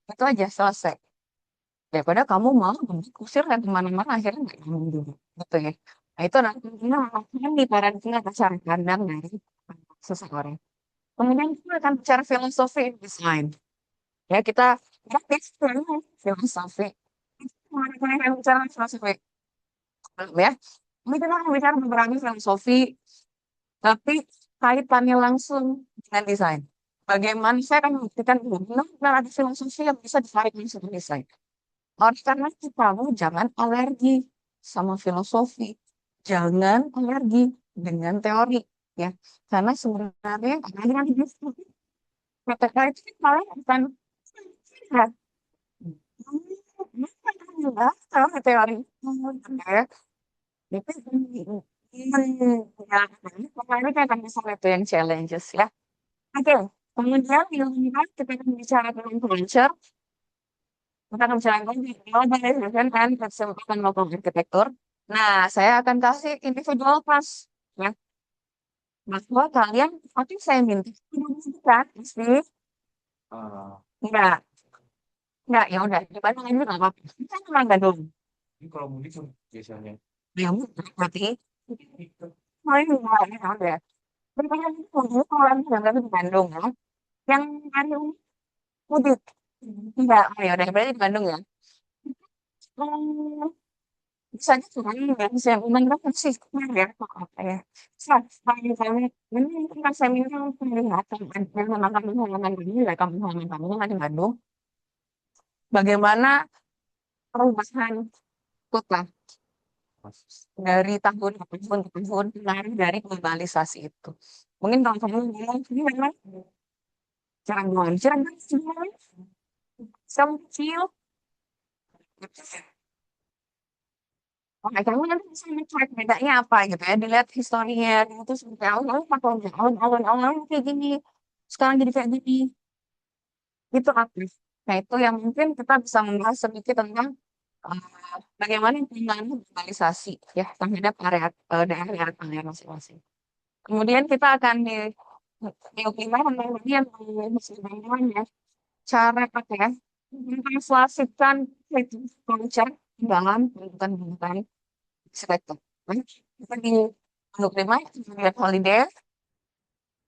Itu aja selesai. Daripada kamu mau kusir dan kemana-mana akhirnya nggak nyambung juga. Gitu ya. Nah itu nantinya akan di paradigma cara pandang dari seseorang. Kemudian kita akan bicara filosofi desain. Ya kita praktis filosofi. Kemarin kita akan bicara filosofi. Ya. Ini kita akan bicara beberapa filosofi tapi kaitannya langsung dengan desain. Bagaimana saya akan membuktikan benar ada filosofi yang bisa ditarik langsung ke desain. Oleh karena itu, kamu jangan alergi sama filosofi. Jangan alergi dengan teori. Ya, karena sebenarnya apalagi nanti di PTK itu kan kalian akan ya, kalau teori ya, itu ya, pokoknya kita akan bisa itu yang challenges ya. Oke, kemudian yang kita akan bicara tentang culture, kita akan bicara tentang globalization dan kesempatan local arsitektur. Nah, saya akan kasih individual class ya, bahwa kalian, tapi saya minta kan, pasti Ah, enggak, ya udah di Bandung ini nggak apa-apa. Kita memang Bandung, ini kalau mudik tuh biasanya ya udah berarti, itu oh ini enggak, ya udah. Berarti itu kalau misalnya di Bandung ya, yang Bandung mudik, enggak, oh ya udah berarti di Bandung ya. Hmm, bisa aja tuh kan nggak bisa memang berapa sih ya kok apa ya bagi kami ini kan saya minta penglihatan dan memang kami halaman ini lah kampung halaman kami kan di Bandung bagaimana perubahan kota pas dari tahun ke tahun ke tahun lari dari globalisasi itu mungkin kalau kamu ngomong ini memang Cirebon Cirebon sebenarnya Some kecil. Oke, kamu nanti bisa ngecek bedanya apa gitu ya, dilihat historinya gitu seperti awal-awal pakai awal-awal kayak gini, sekarang jadi kayak gini, itu aktif. Nah, itu yang mungkin kita bisa membahas sedikit tentang bagaimana pengelolaan globalisasi ya terhadap area daerah kalian masing-masing. Kemudian kita akan di Ukima tentang bagian bantuan ya, cara apa ya, mentranslasikan culture dalam pendidikan sektor. Kita di Ukima lihat holiday.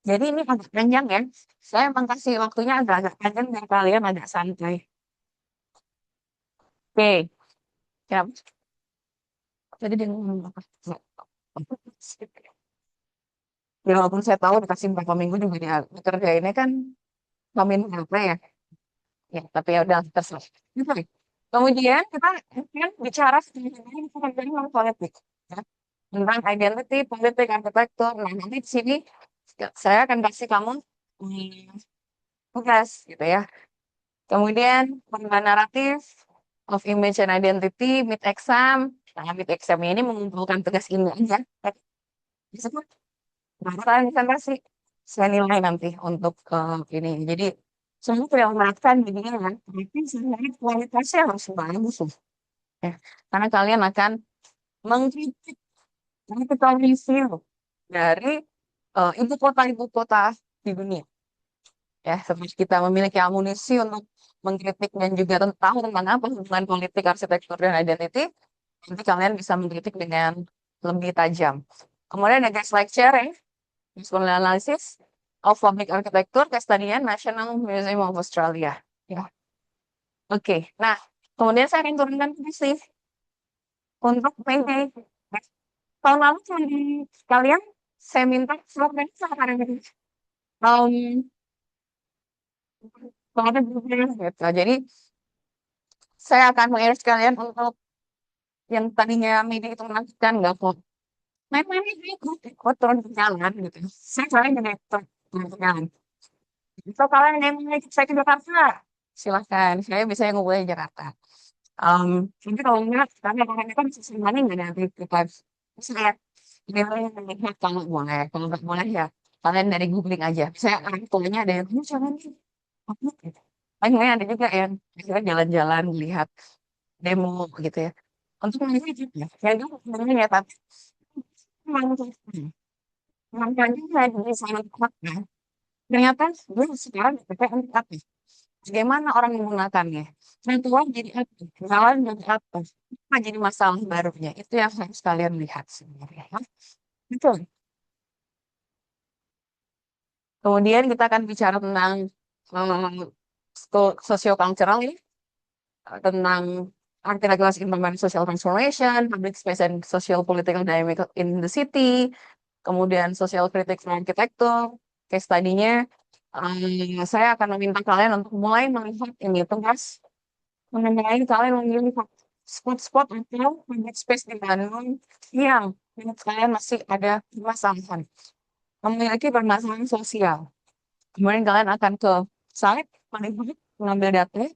Jadi ini agak panjang ya. Saya emang kasih waktunya agak-agak panjang dan kalian agak santai. Oke, ya. Jadi dia ngomong apa? Ya walaupun saya tahu dikasih berapa minggu juga dia kerjainnya kan ngamen apa ya. Ya, tapi ya udah terserah. Oke. Kemudian kita akan bicara tentang politik. Ya. Tentang identity, politik, arsitektur. Nah, nanti di sini saya akan kasih kamu tugas gitu ya. Kemudian perubahan naratif of image and identity, mid exam. Nah, mid exam ini mengumpulkan tugas ini aja. Disebut bahan presentasi. Saya nilai nanti untuk ini. Jadi semua tidak menerapkan jadinya kan. Tapi sebenarnya kualitasnya harus bagus loh. Ya. Karena kalian akan mengkritik critical review dari ibu kota di dunia. Ya, seperti kita memiliki amunisi untuk mengkritik dan juga tahu tentang apa hubungan politik, arsitektur, dan identity, nanti kalian bisa mengkritik dengan lebih tajam. Kemudian ada guest lecture, visual analysis of public architecture, case study-nya National Museum of Australia. Ya, oke. Nah, kemudian saya akan turunkan sih untuk PD. Tahun lalu di kalian saya minta slot dan sekarang ini. Kemarin gitu. Jadi saya akan mengiris kalian untuk yang tadinya media itu menakutkan nggak kok. Main-main itu ikut turun ke jalan gitu. Saya kalian jadi turun ke jalan. So kalian yang mau ikut saya ke Jakarta, silahkan. Saya biasanya ngumpulnya di Jakarta. Um, Nanti kalau enggak, kami akan kan bisa sembari nggak ada aktivitas. Saya ini melihat kalau boleh, kalau nggak boleh ya kalian dari googling aja. Saya orang tuanya ada yang jangan nih. Apa gitu. Akhirnya ada juga yang akhirnya jalan-jalan lihat demo gitu ya. Untuk mereka juga, ya itu sebenarnya ya, tapi manfaatnya di sana tempatnya. Ternyata gue sekarang pakai untuk apa? Bagaimana orang menggunakannya? Trotoar jadi apa? Jalan jadi apa? Apa jadi masalah barunya? Itu yang harus kalian lihat sebenarnya. Ya. Betul. Kemudian kita akan bicara tentang socio-cultural ya, tentang architectural implement social transformation, public space and social political dynamic in the city, kemudian social critics from architecture, case study-nya, saya akan meminta kalian untuk mulai melihat ini tugas mengenai kalian memilih spot-spot atau public space di Bandung yang menurut kalian masih ada permasalahan, memiliki permasalahan sosial. Kemudian kalian akan ke site, melihat, mengambil data,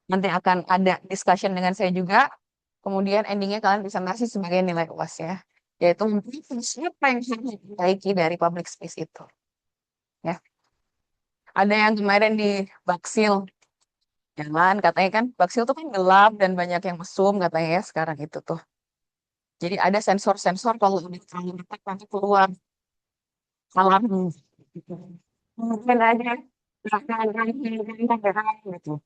nanti akan ada discussion dengan saya juga. Kemudian endingnya kalian presentasi sebagai nilai UAS ya. Yaitu siapa yang harus diperbaiki dari public space itu. Ya. Ada yang kemarin di Baksil. Jangan, katanya kan Baksil tuh kan gelap dan banyak yang mesum katanya ya sekarang itu tuh. Jadi ada sensor-sensor kalau udah terlalu dekat nanti keluar alarm. Mungkin ada belakang gitu.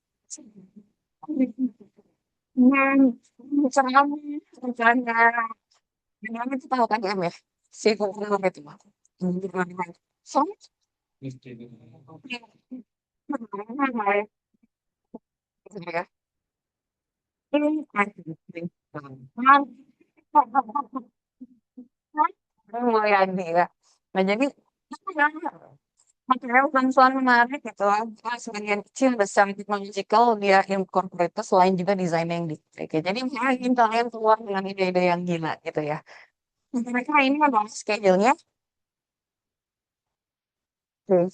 Dan seram rencana dengan itu tahu kan ya si gubernur itu so ya ini mulai ada ya. Nah jadi material pelan menarik gitu. Sebagian kecil besar technological dia incorporate selain juga desain yang di. Oke, jadi mungkin kalian keluar dengan ide-ide yang gila gitu ya. Mereka ini adalah schedule-nya. Oke,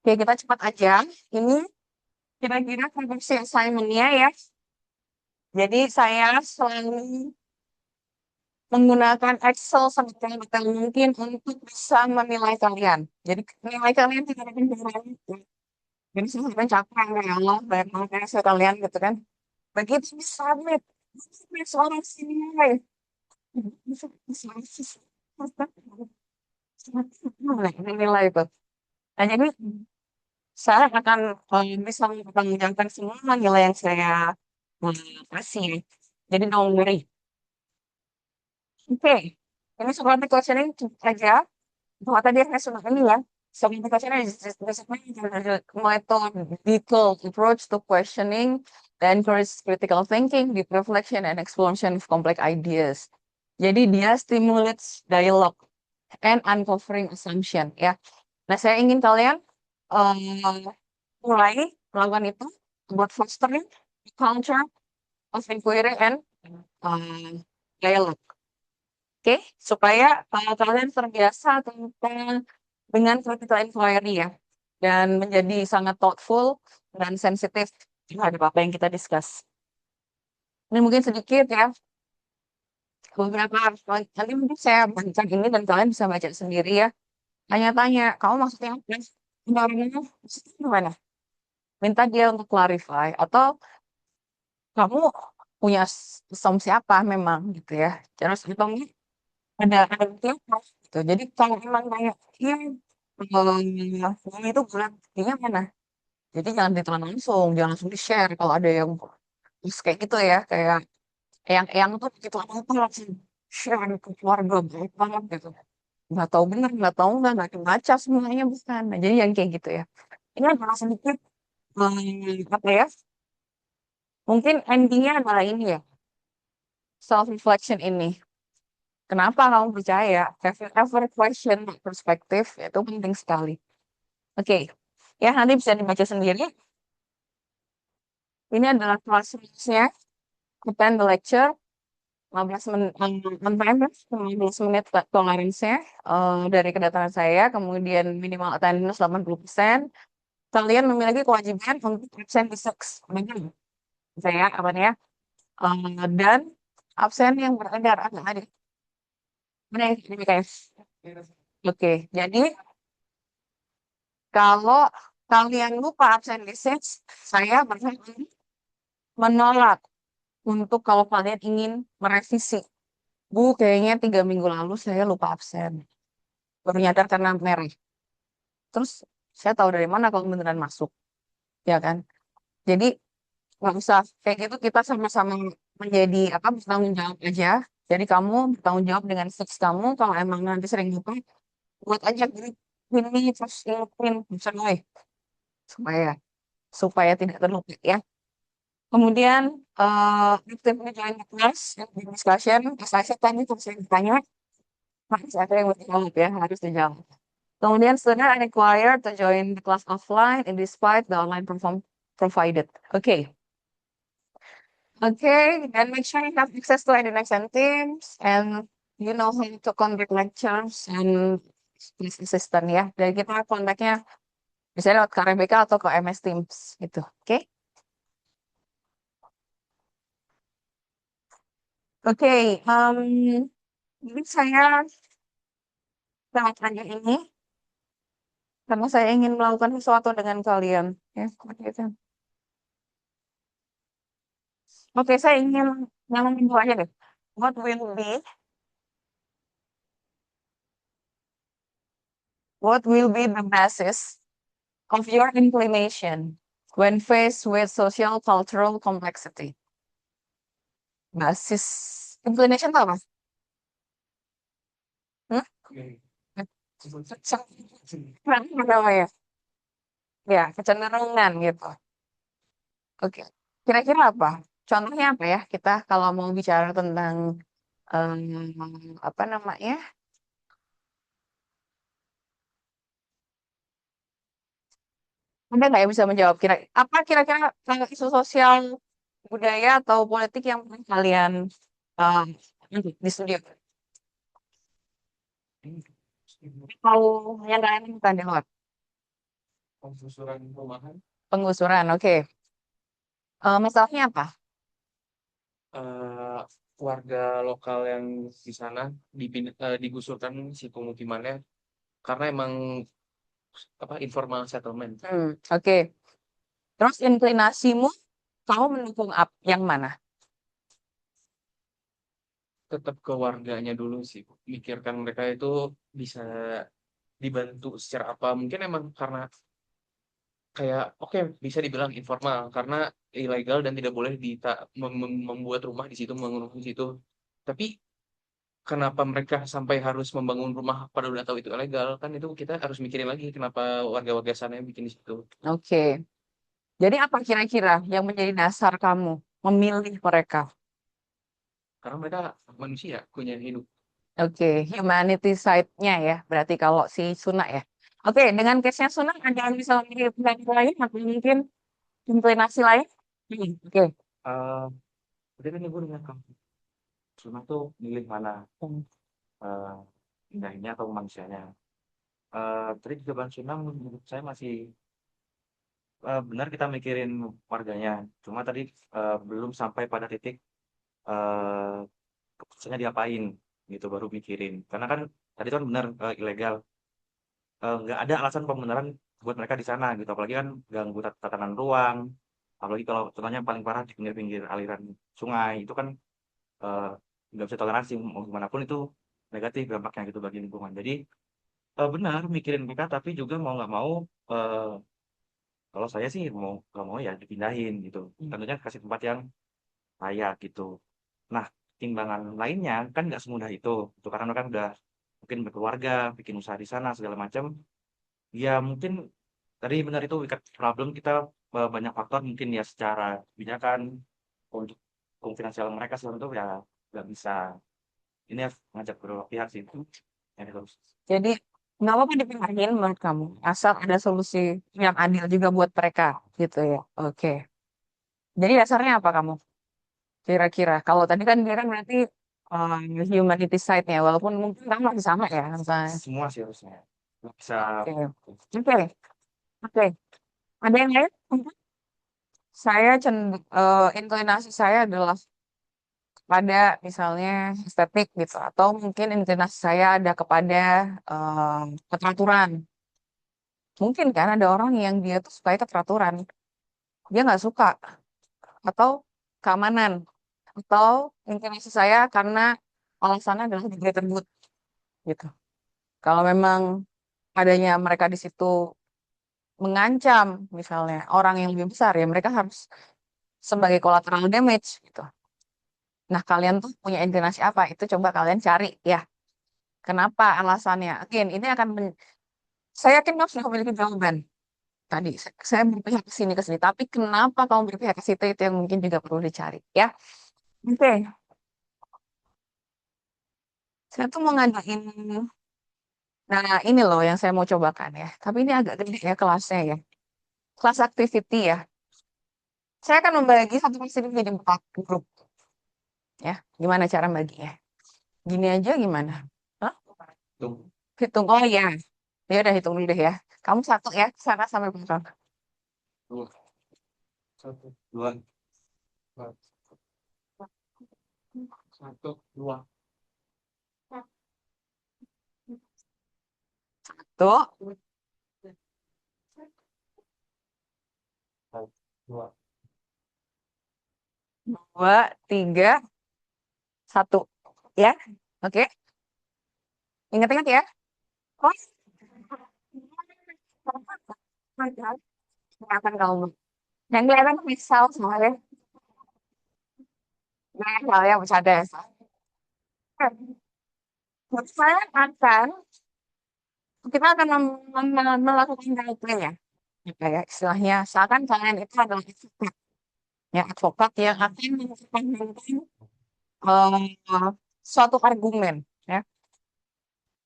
oke, kita cepat aja. Ini kira-kira versi assignment-nya ya. Jadi saya selalu menggunakan Excel sedetail mungkin untuk bisa menilai kalian. Jadi nilai kalian tidak akan berubah. Jadi saya sampai capek ya Allah, banyak banget hasil kalian gitu kan. Begitu di submit, seorang nilai. Nilai itu. Nah, jadi saya akan bisa mempertanggungjawabkan semua nilai yang saya kasih. Jadi don't worry. Oke, ini seperti questioning aja. Bahwa tadi saya sudah ini ya. Seperti questioning is basically the methodical approach to questioning that encourage critical thinking, deep reflection, and exploration of complex ideas. Jadi dia stimulates dialogue and uncovering assumption ya. Nah, saya ingin kalian mulai melakukan itu buat fostering culture of inquiry and dialogue. Oke, supaya kalian terbiasa tentang dengan critical inquiry ya, dan menjadi sangat thoughtful dan sensitif terhadap apa yang kita discuss. Ini mungkin sedikit ya, beberapa nanti mungkin saya baca ini dan kalian bisa baca sendiri ya. Tanya-tanya, kamu maksudnya apa? Sebenarnya maksudnya gimana? Minta dia untuk clarify atau kamu punya asumsi apa memang gitu ya. Terus atau enggak ada bukti apa gitu. Jadi kalau emang kayak iya ini itu bulat buktinya mana? Jadi jangan ditelan langsung, jangan langsung di-share kalau ada yang terus kayak gitu ya, kayak yang tuh begitu apa langsung share ke keluarga baik banget gitu. Nggak tahu benar, nggak tahu nggak baca semuanya bukan. Nah, jadi yang kayak gitu ya. Ini adalah sedikit apa ya? Mungkin endingnya adalah ini ya, self reflection ini. Kenapa kamu percaya? Have you ever question perspektif? Itu penting sekali. Oke, ya nanti bisa dibaca sendiri. Ini adalah kelas-kelasnya. Attend the lecture. 15 menit, on time, 15 menit toleransinya dari kedatangan saya. Kemudian minimal attendance 80%. Kalian memiliki kewajiban untuk absen di seks. Benar. Saya apa ya? Dan absen yang beredar ada. Benar, ini guys. Oke, jadi kalau kalian lupa absen di seks, saya berhak menolak untuk kalau kalian ingin merevisi. Bu, kayaknya 3 minggu lalu saya lupa absen. Baru nyadar karena merah. Terus saya tahu dari mana kalau beneran masuk, ya kan? Jadi nggak usah kayak gitu, kita sama-sama menjadi apa bertanggung jawab aja. Jadi kamu bertanggung jawab dengan seks kamu. Kalau emang nanti sering lupa, buat aja grup ini terus ingetin misalnya supaya supaya tidak terlupa ya. Kemudian actively join the class di discussion. Saya tadi terus saya ditanya, harus ada yang berjawab ya, harus dijawab. Kemudian student are required to join the class offline and despite the online platform provided. Okay. Okay, then make sure you have access to Edinx and Teams and you know how to conduct lectures and please assistant ya. Dan kita kontaknya bisa lewat KRBK atau ke MS Teams gitu. Oke. Oke, jadi saya sangat tanya ini karena saya ingin melakukan sesuatu dengan kalian. Ya, seperti itu. Oke, saya ingin ngomongin dua aja deh. What will be the basis of your inclination when faced with social cultural complexity? Basis inclination itu apa? Hmm? Apa ya? Ya, kecenderungan gitu. Oke. Kira-kira apa? Contohnya apa ya? Kita kalau mau bicara tentang apa namanya? Ada nggak yang bisa menjawab? Apa kira-kira isu sosial budaya atau politik yang pernah kalian um, di studio? Atau yang kalian temukan di luar? Penggusuran perumahan. Penggusuran, oke. Masalahnya apa? eh, warga lokal yang di sana digusurkan si pemukimannya karena emang apa informal settlement. Oke. Terus inklinasimu, kamu mendukung yang mana? Tetap ke warganya dulu sih, mikirkan mereka itu bisa dibantu secara apa. Mungkin emang karena kayak oke bisa dibilang informal karena ilegal dan tidak boleh membuat rumah di situ, membangun rumah di situ. Tapi kenapa mereka sampai harus membangun rumah pada udah tahu itu ilegal? Kan itu kita harus mikirin lagi kenapa warga-warga sana yang bikin di situ. Oke. Jadi apa kira-kira yang menjadi dasar kamu memilih mereka? Karena mereka manusia punya hidup. Oke, humanity side-nya ya, berarti kalau si Suna ya. Oke, dengan case-nya Suna ada misalnya pendapat lain atau mungkin inklinasi lain? Oke. Eh, Jadi kan ibu dengan kamu, Suna tuh milih mana, eh, indahnya atau manusianya. Tadi juga Bang Suna menurut saya masih benar kita mikirin warganya. Cuma tadi belum sampai pada titik eh, keputusannya diapain gitu baru mikirin. Karena kan tadi kan benar ilegal. Nggak ada alasan pembenaran buat mereka di sana gitu. Apalagi kan ganggu tatanan ruang. Apalagi kalau contohnya yang paling parah di pinggir-pinggir aliran sungai itu kan eh, nggak bisa toleransi mau gimana pun itu negatif dampaknya gitu bagi lingkungan. Jadi benar mikirin mereka tapi juga mau nggak mau eh, kalau saya sih mau nggak mau ya dipindahin gitu. Tentunya kasih tempat yang layak gitu. Nah, timbangan lainnya kan nggak semudah itu karena mereka udah mungkin berkeluarga, bikin usaha di sana segala macam. Ya mungkin tadi benar itu ikat problem kita banyak faktor mungkin ya secara kebijakan untuk finansial mereka seperti itu ya nggak bisa. Ini harus ngajak beberapa pihak sih itu yang harus. Jadi nggak apa-apa dipindahin menurut kamu, asal ada solusi yang adil juga buat mereka, gitu ya. Oke. Jadi dasarnya apa kamu? Kira-kira. Kalau tadi kan dia kan berarti humanity side-nya, walaupun mungkin kamu masih sama ya. Misalnya. Semua sih harusnya nggak bisa. Oke. Oke. Oke. Ada yang lain? Saya inklinasi saya adalah pada misalnya estetik gitu, atau mungkin inklinasi saya ada kepada keteraturan. Mungkin kan ada orang yang dia tuh suka keteraturan, dia nggak suka atau keamanan, atau inklinasi saya karena alasannya adalah the greater good gitu. Kalau memang adanya mereka di situ mengancam misalnya orang yang lebih besar ya mereka harus sebagai collateral damage gitu. Nah, kalian tuh punya inklinasi apa? Itu coba kalian cari ya. Kenapa alasannya? Again, ini akan saya yakin kamu sudah memiliki jawaban. Tadi saya berpihak ke sini. Tapi kenapa kamu berpihak ke situ itu yang mungkin juga perlu dicari ya. Oke, saya tuh mau ngadain. Nah, ini loh yang saya mau cobakan ya. Tapi ini agak gede ya kelasnya ya. Kelas activity ya. Saya akan membagi satu kelas ini menjadi 4 grup ya. Gimana cara baginya? Gini aja gimana? Hah? Tuh, Hitung. Oh ya. Ya udah hitung dulu deh ya. Kamu satu ya, sana sampai belakang. dua, satu, dua, dua, satu, dua, Tuh, satu, dua. dua, tiga, satu. Ya, oke. Ingat-ingat ya. Oh, kelihatan kamu. Yang kelihatan misal soalnya. Nah, soalnya bercanda ya. Saya akan, kita akan melakukan role play ya. Apa ya, istilahnya, seakan kalian itu adalah advokat. Ya, advokat yang akan mempertahankan suatu argumen. Ya.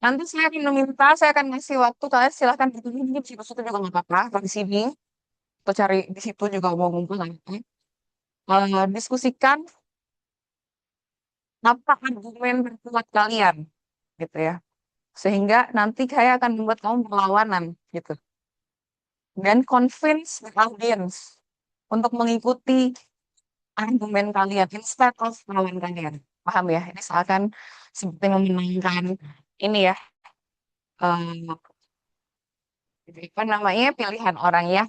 Nanti saya akan meminta, saya akan ngasih waktu, kalian silahkan berdiri di situ-situ juga nggak apa-apa, atau di sini, atau cari di situ juga mau ngumpul nanti. Diskusikan apa argumen terkuat kalian, gitu ya. Sehingga nanti saya akan membuat kamu berlawanan, gitu. dan convince the audience untuk mengikuti argumen kalian instead of lawan kalian. Paham ya? Ini seakan seperti memenangkan ini ya, apa namanya, pilihan orang ya.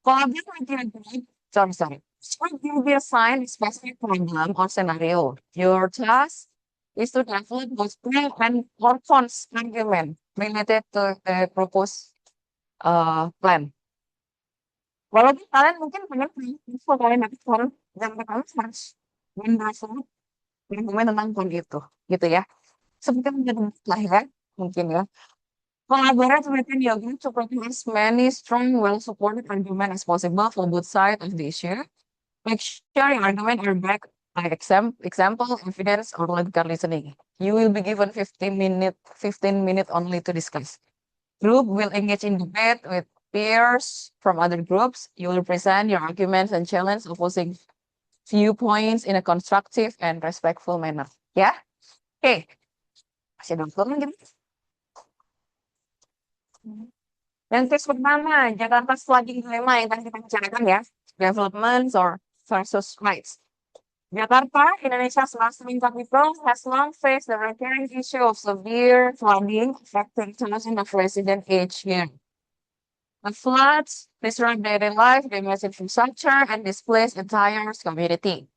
Collaborate with your group. Sorry. Should you be assigned a specific problem or scenario? Your task is to develop both pro and or cons argument related to the proposed plan. Walaupun kalian mungkin pengen info kalian dapat forum yang pertama harus mendasar argumen tentang kon itu, gitu ya. Seperti menjadi lah ya, mungkin ya. Collaborate within your group to produce as many strong, well-supported arguments as possible for both sides of the issue. Make sure your argument are backed by example, evidence, or logical reasoning. You will be given 15 minutes only to discuss. Group will engage in debate with peers from other groups. You will present your arguments and challenge opposing viewpoints in a constructive and respectful manner. Ya, oke. Masih ada waktu kan gitu? Yang tips pertama, Jakarta Flooding Dilemma yang tadi kita bicarakan ya, developments or versus rights. Jakarta, Indonesia's bustling capital, has long faced the recurring issue of severe flooding affecting thousands of residents each year. The floods disrupt daily life, damage infrastructure, and displace entire community.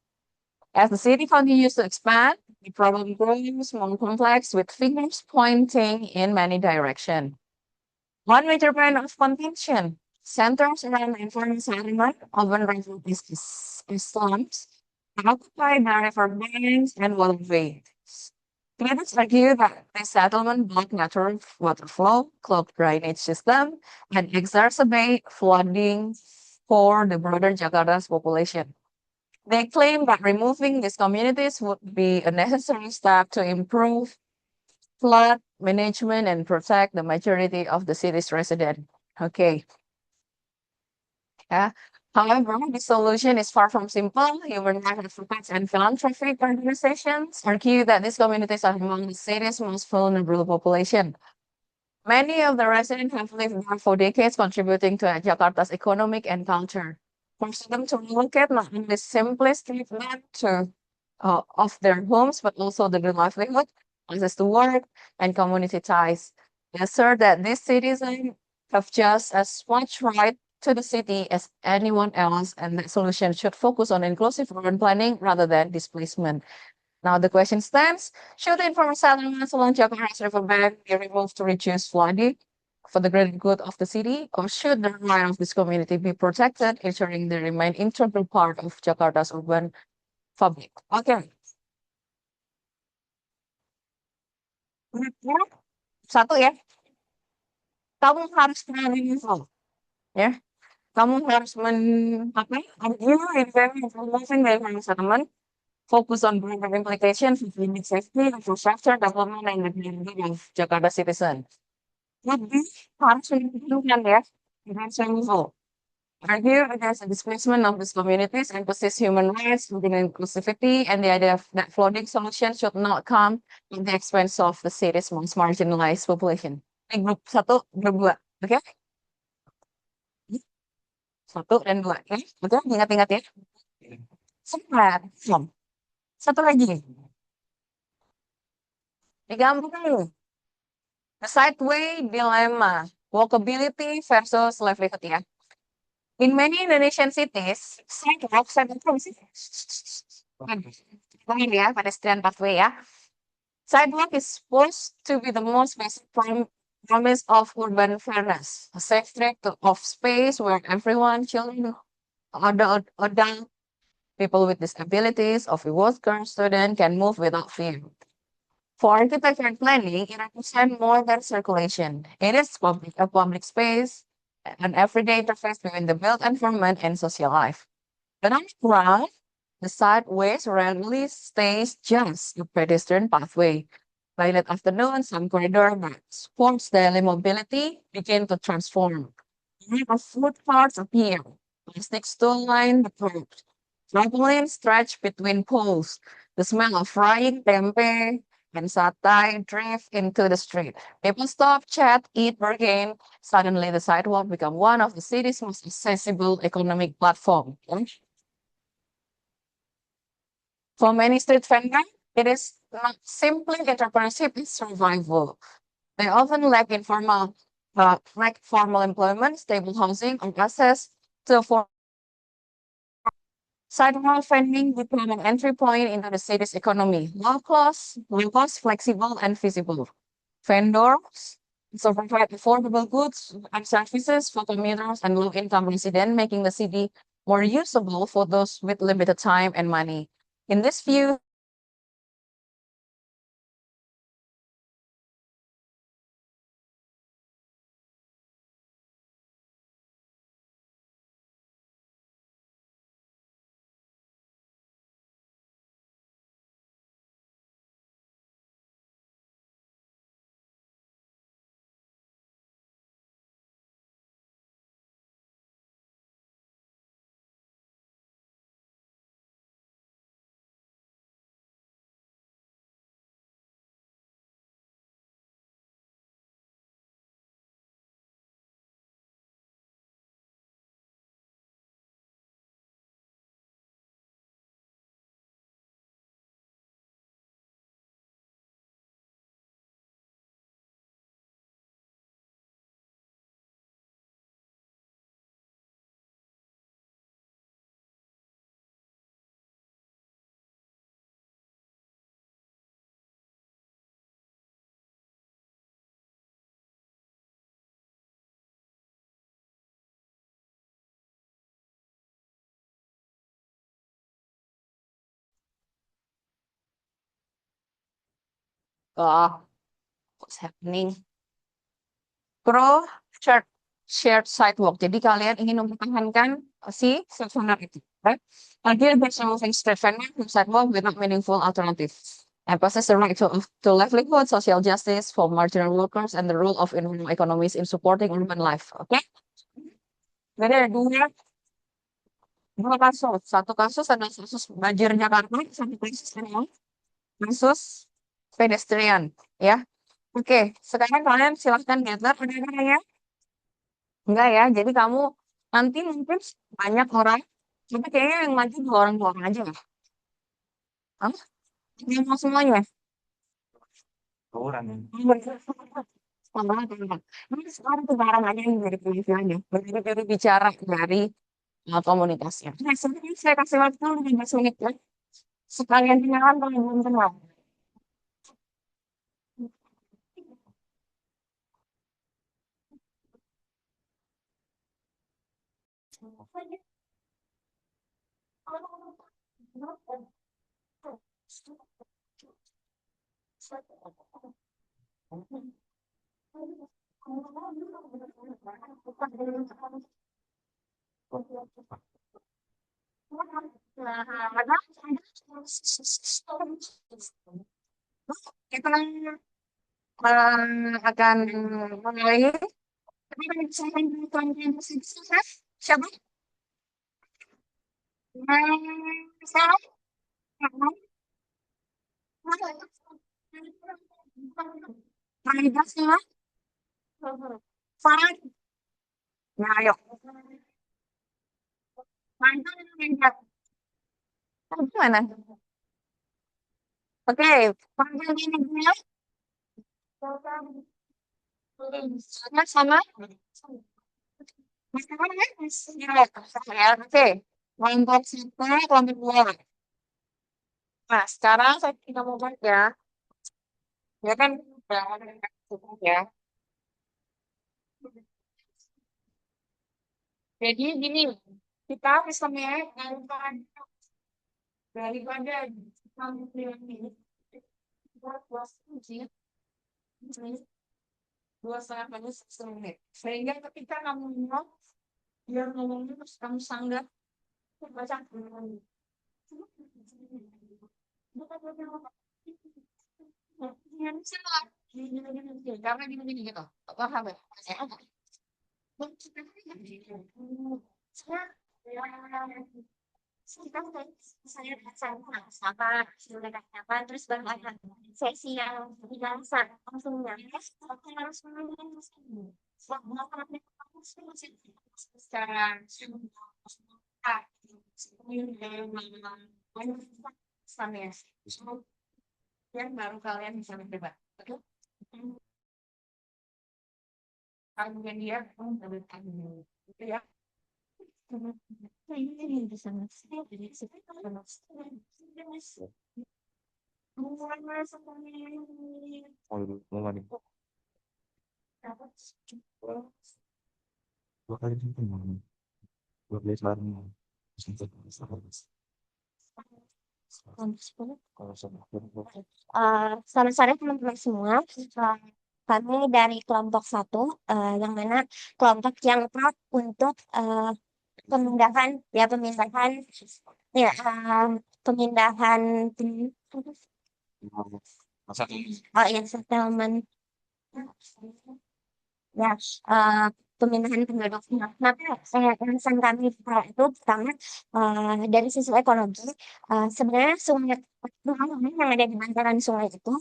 As the city continues to expand, the problem grows more complex with fingers pointing in many directions. One major point of contention centers around the informal settlement of vulnerable slums occupied by river banks and waterways. Critics argue that this settlement block natural water flow, clog drainage system, and exacerbate flooding for the broader Jakarta's population. They claim that removing these communities would be a necessary step to improve flood management and protect the majority of the city's residents. Okay. Yeah. However, the solution is far from simple. Human rights advocates and philanthropic organizations argue that these communities are among the city's most vulnerable population. Many of the residents have lived there for decades, contributing to Jakarta's economic and culture. Forcing them to relocate not only simply strip them of their homes, but also their livelihood, access to work, and community ties. They assert that these citizens have just as much right to the city as anyone else, and that solution should focus on inclusive urban planning rather than displacement. Now the question stands, should the informal settlements along Jakarta's riverbank be removed to reduce flooding for the greater good of the city, or should the right of this community be protected, ensuring they remain integral part of Jakarta's urban fabric? Okay. Satu ya, kamu harus berani info, ya. Kamu harus argue in favor of removing the informal settlement, focus on broader implications of public safety, infrastructure, development, and the well-being of Jakarta citizens. Lebih harus menentukan ya, dengan info. Argue against the displacement of these communities, emphasize human rights, inclusivity, and the idea that flooding solutions should not come at the expense of the city's most marginalized population. Ini grup 1, grup 2, oke? 1 dan 2, oke? Betul? Ingat-ingat ya. Sebentar, satu lagi. Digambar ini. The sideway dilemma, walkability versus livelihood ya. In many Indonesian cities, sidewalks ya, pedestrian pathway ya. Sidewalk is supposed to be the most basic promise of urban fairness, a safe tract of space where everyone, children, adult, people with disabilities, office workers, students can move without fear. For architecture and planning, it represents more than circulation. It is a public space, an everyday interface between the built environment and social life. But on the ground, the sideways rarely stays just a pedestrian pathway. By late afternoon, some corridor that supports daily mobility begin to transform. Of footpaths appear. Plastic stool line the curbs. Trampolines stretch between poles. The smell of frying tempe and satay drift into the street. People stop, chat, eat, bargain. Suddenly, the sidewalk become one of the city's most accessible economic platform. For many street vendors, it is not simply entrepreneurship, it's survival. They often lack formal employment, stable housing, or access to sidewalk vending become an entry point into the city's economy. Low cost, flexible, and feasible. Vendors also provide affordable goods and services for commuters and low-income residents, making the city more usable for those with limited time and money. In this view, ah, what's happening? Pro shared, shared sidewalk. Jadi kalian ingin mempertahankan si street vendor itu, right? Until there's moving street vendor from sidewalk without meaningful alternative. Emphasis the right to livelihood, social justice for marginal workers, and the role of informal economies in supporting urban life. Oke? Jadi ada dua kasus. Satu kasus adalah kasus banjir Jakarta, satu kasus adalah kasus pedestrian, ya. Oke, sekarang kalian silahkan gather. Ada ya? Enggak ya, jadi kamu nanti mungkin banyak orang, tapi kayaknya yang maju dua orang aja ya. Hah? Yang mau semuanya? Orang yang Tambah, tambah. Ini sekarang tuh barang aja yang dari pilihannya. Dari bicara dari komunikasinya. Nah, sebenarnya saya kasih waktu 15 menit ya. Sekalian kenalan kalau belum kenal. Kita akan mulai. Tapi kalau misalkan teman-teman masih bisa, siapa? Saya, Farida semua, Farad. Nah, ayo. Farida, Farida. Gimana? Oke, Farida ini dulu. Sama. Mas Kawan ya? Ya, oke. Kelompok satu, kelompok dua. Nah, sekarang saya kita mau buat ya. Ya kan, ya. Jadi gini, kita sistemnya daripada kamu ini buat puas uji dua setengah menit 10 menit. Sehingga ketika kamu ngomong, biar ngomongnya terus kamu sanggah, baca. Karena gini gitu. Paham ya? kita saya apa apa terus baru ada sesi yang biasa langsung nyampe harus secara yang baru kalian bisa mencoba. Oke? Kemudian dia itu ya. ini bisa Dua kali itu dua belas bareng. Kalau sama selamat sore teman-teman semua. Kami dari kelompok satu, yang mana kelompok yang pro untuk pemindahan ya pemindahan ya pemindahan masa oh ya settlement ya pemindahan penduduk. Nah, kenapa alasan kami itu pertama dari sisi ekologi sebenarnya sungai yang ada di bantaran sungai itu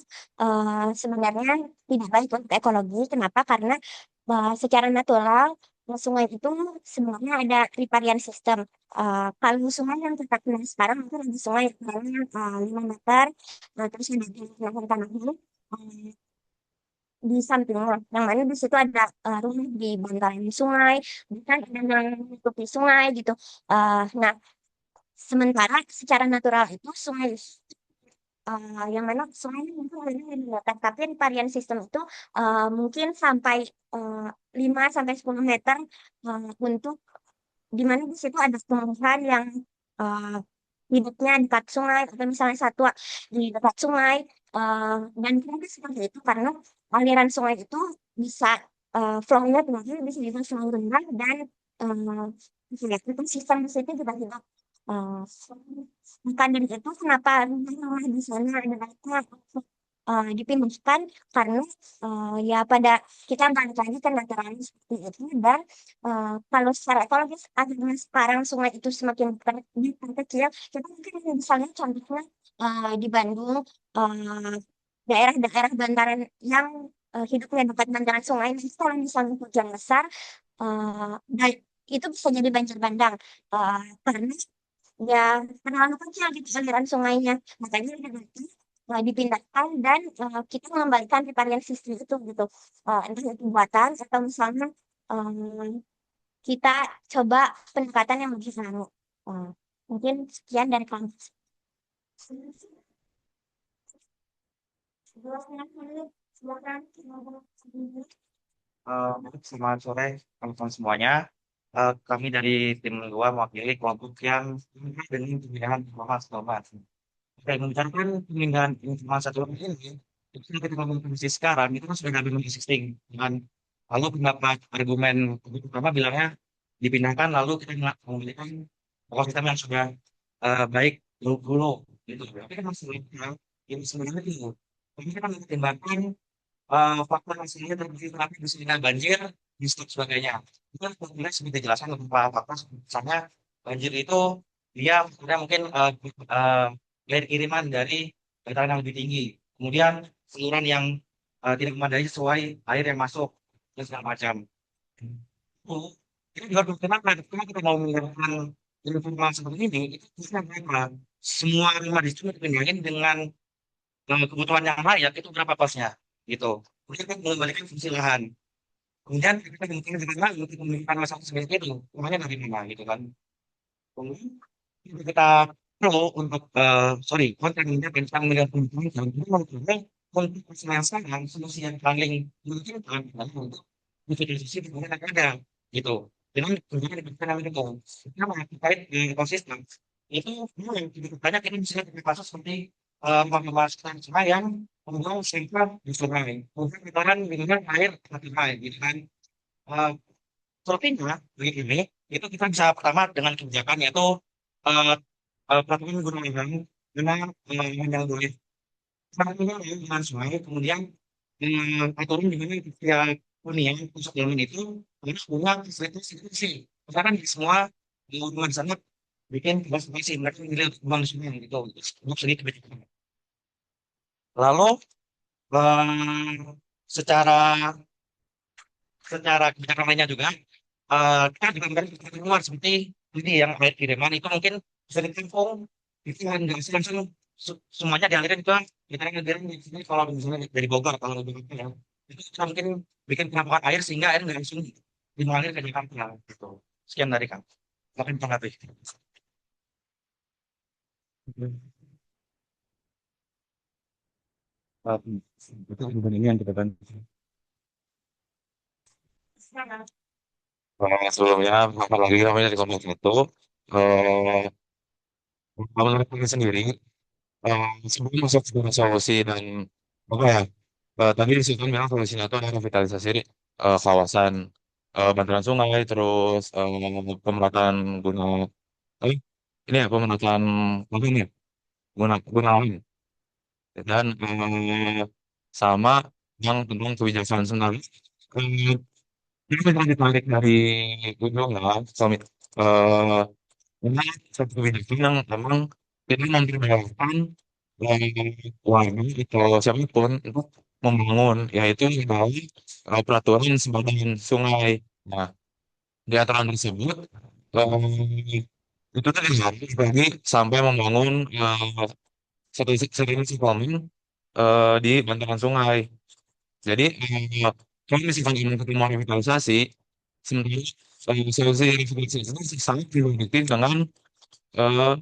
sebenarnya tidak baik untuk ekologi. Kenapa? Karena secara natural sungai itu sebenarnya ada riparian system. Kalau sungai yang kita kenal sekarang itu ada sungai yang 5 meter, terus ada di tanahnya. Di sampingnya, yang mana di situ ada rumah di bantaran sungai, bukan ada yang menutupi sungai gitu. Nah, sementara secara natural itu sungai yang mana sungai ini mungkin ada di atas, tapi riparian sistem itu mungkin sampai 5 sampai 10 meter untuk di mana di situ ada tumbuhan yang uh, hidupnya dekat sungai atau misalnya satwa di dekat sungai dan kenapa seperti itu karena aliran sungai itu bisa flow-nya tinggi bisa juga flow rendah dan itu sistem di situ juga tidak uh, bukan dari itu kenapa rumah di sana ada banyak dipindahkan karena ya pada kita balik lagi ke naturalnya seperti itu dan kalau secara ekologis akhirnya sekarang sungai itu semakin kecil kita mungkin bisa lihat contohnya di Bandung daerah-daerah bantaran yang hidupnya dekat bantaran sungai nanti kalau misalnya hujan besar dan itu bisa jadi banjir bandang karena ya terlalu kecil gitu aliran sungainya makanya dipindahkan dan kita mengembalikan riparian sistem itu gitu entah itu buatan atau misalnya kita coba pendekatan yang lebih baru. Mungkin sekian dari kami. Selamat sore teman-teman semuanya. Kami dari tim dua mewakili kelompok yang dengan pemindahan informasi. Oke, membicarakan pemindahan informasi satu ini, itu yang kita ngomong kondisi sekarang itu kan sudah nggak belum existing. Dengan lalu pendapat argumen pertama bilangnya dipindahkan lalu kita memiliki ekosistem yang sudah baik dulu gitu. Tapi kan masih yang sebenarnya itu. Tapi kita mempertimbangkan faktor hasilnya terbukti terapi di sini banjir, di stok sebagainya. Itu kan sebenarnya sudah dijelaskan beberapa faktor, misalnya banjir itu dia sebenarnya mungkin air kiriman dari dataran yang lebih tinggi. Kemudian saluran yang tidak memadai sesuai air yang masuk dan segala macam. Oh, itu juga kenapa? Kenapa kita mau menggunakan informasi seperti ini? Itu karena apa? Semua rumah di sini dipindahkan dengan kebutuhan yang layak itu berapa kosnya gitu. Kemudian kita mengembalikan fungsi lahan. Kemudian kita mungkin dengan lalu untuk memiliki masalah seperti itu, rumahnya dari mana gitu kan. Kemudian kita perlu untuk sorry kontennya tentang melihat pembangunan dan kita mencoba untuk penyelesaian solusi yang paling memungkinkan adalah untuk investasi di mana ada gitu. Dengan kemudian kita namanya itu kita terkait di ekosistem itu yang tidak banyak ini bisa kita kasus seperti memasukkan sungai yang membuang sampah di sungai, kemudian getaran dengan air mati sungai gitu kan. Uh, Solusinya bagi ini itu kita bisa pertama dengan kebijakan yaitu eh, peraturan gubernur dengan yang boleh peraturan dengan sungai kemudian aturan di mana ketika hunian pusat bangunan itu harus punya fasilitas institusi misalkan di semua di rumah di sana bikin transformasi mereka milih untuk kembang di sungai gitu untuk segi kebijakan. Lalu eh, secara secara kebijakan lainnya juga kita juga memberikan kebijakan luar seperti ini yang air kiriman itu mungkin bisa ditampung itu kan nggak usah langsung semuanya dialirin ke kita yang ngalirin di sini kalau misalnya dari Bogor kalau lebih ya itu kita mungkin bikin penampungan air sehingga air nggak langsung dimengalir ke Jakarta gitu. Sekian dari kami. Makin mengerti. Itu ini yang kita bantu. Sebelumnya, apa lagi kami dari Komnas itu, eh menurut kami sendiri, sebelum masuk ke solusi dan apa ya, tadi Sultan bilang solusinya itu adalah revitalisasi kawasan bantaran sungai, terus pemerataan guna, eh, ini ya pemerataan apa ini ya, guna lain, dan sama yang tentang kebijaksanaan sebenarnya. Eh, Ini memang ditarik dari ujung ya, suami. Eh, Ini satu kebijakan yang memang tidak memperbolehkan warga atau siapapun untuk membangun, yaitu melalui peraturan sebagian sungai. Nah, di aturan tersebut itu terlihat bagi sampai membangun satu satu farming di bantaran sungai. Jadi kalau misalkan ingin ketemu revitalisasi, sebenarnya solusi revitalisasi itu sangat produktif dengan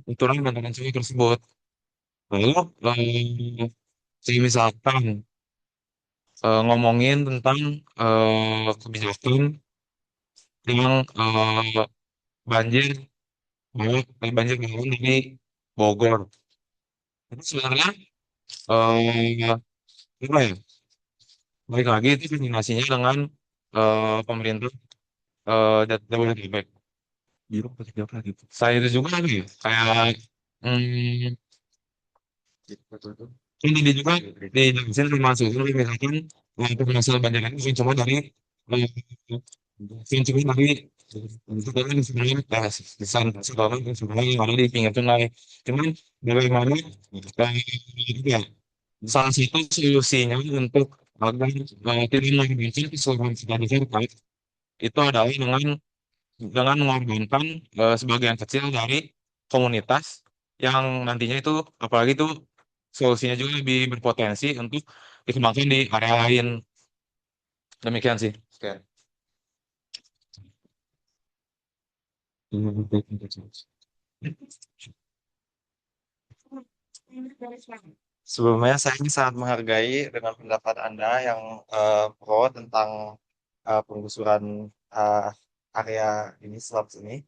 aturan bantaran sungai tersebut. Lalu saya misalkan ngomongin tentang kebijakan yang banjir banjir lahar di Bogor. Itu sebenarnya eh apa ya? Baik lagi itu koordinasinya dengan pemerintah Jabodetabek. Gitu, apa gitu. Saya itu juga lagi ya, kayak ini dia juga dijelasin termasuk itu misalkan untuk masalah banjir ini bukan cuma dari eh, bukan cuma dari itu kan sebenarnya desain sekolah sebenarnya yang ada di pinggir sungai. Cuman bagaimana ya, salah satu solusinya untuk agar tidak menghancurkan keseluruhan sekitar Jakarta itu adalah dengan mengorbankan sebagian kecil dari komunitas yang nantinya itu apalagi itu solusinya juga lebih berpotensi untuk dikembangkan di area lain. Demikian sih. Oke. Sebelumnya saya ini sangat menghargai dengan pendapat Anda yang pro tentang penggusuran eh, area ini slums ini.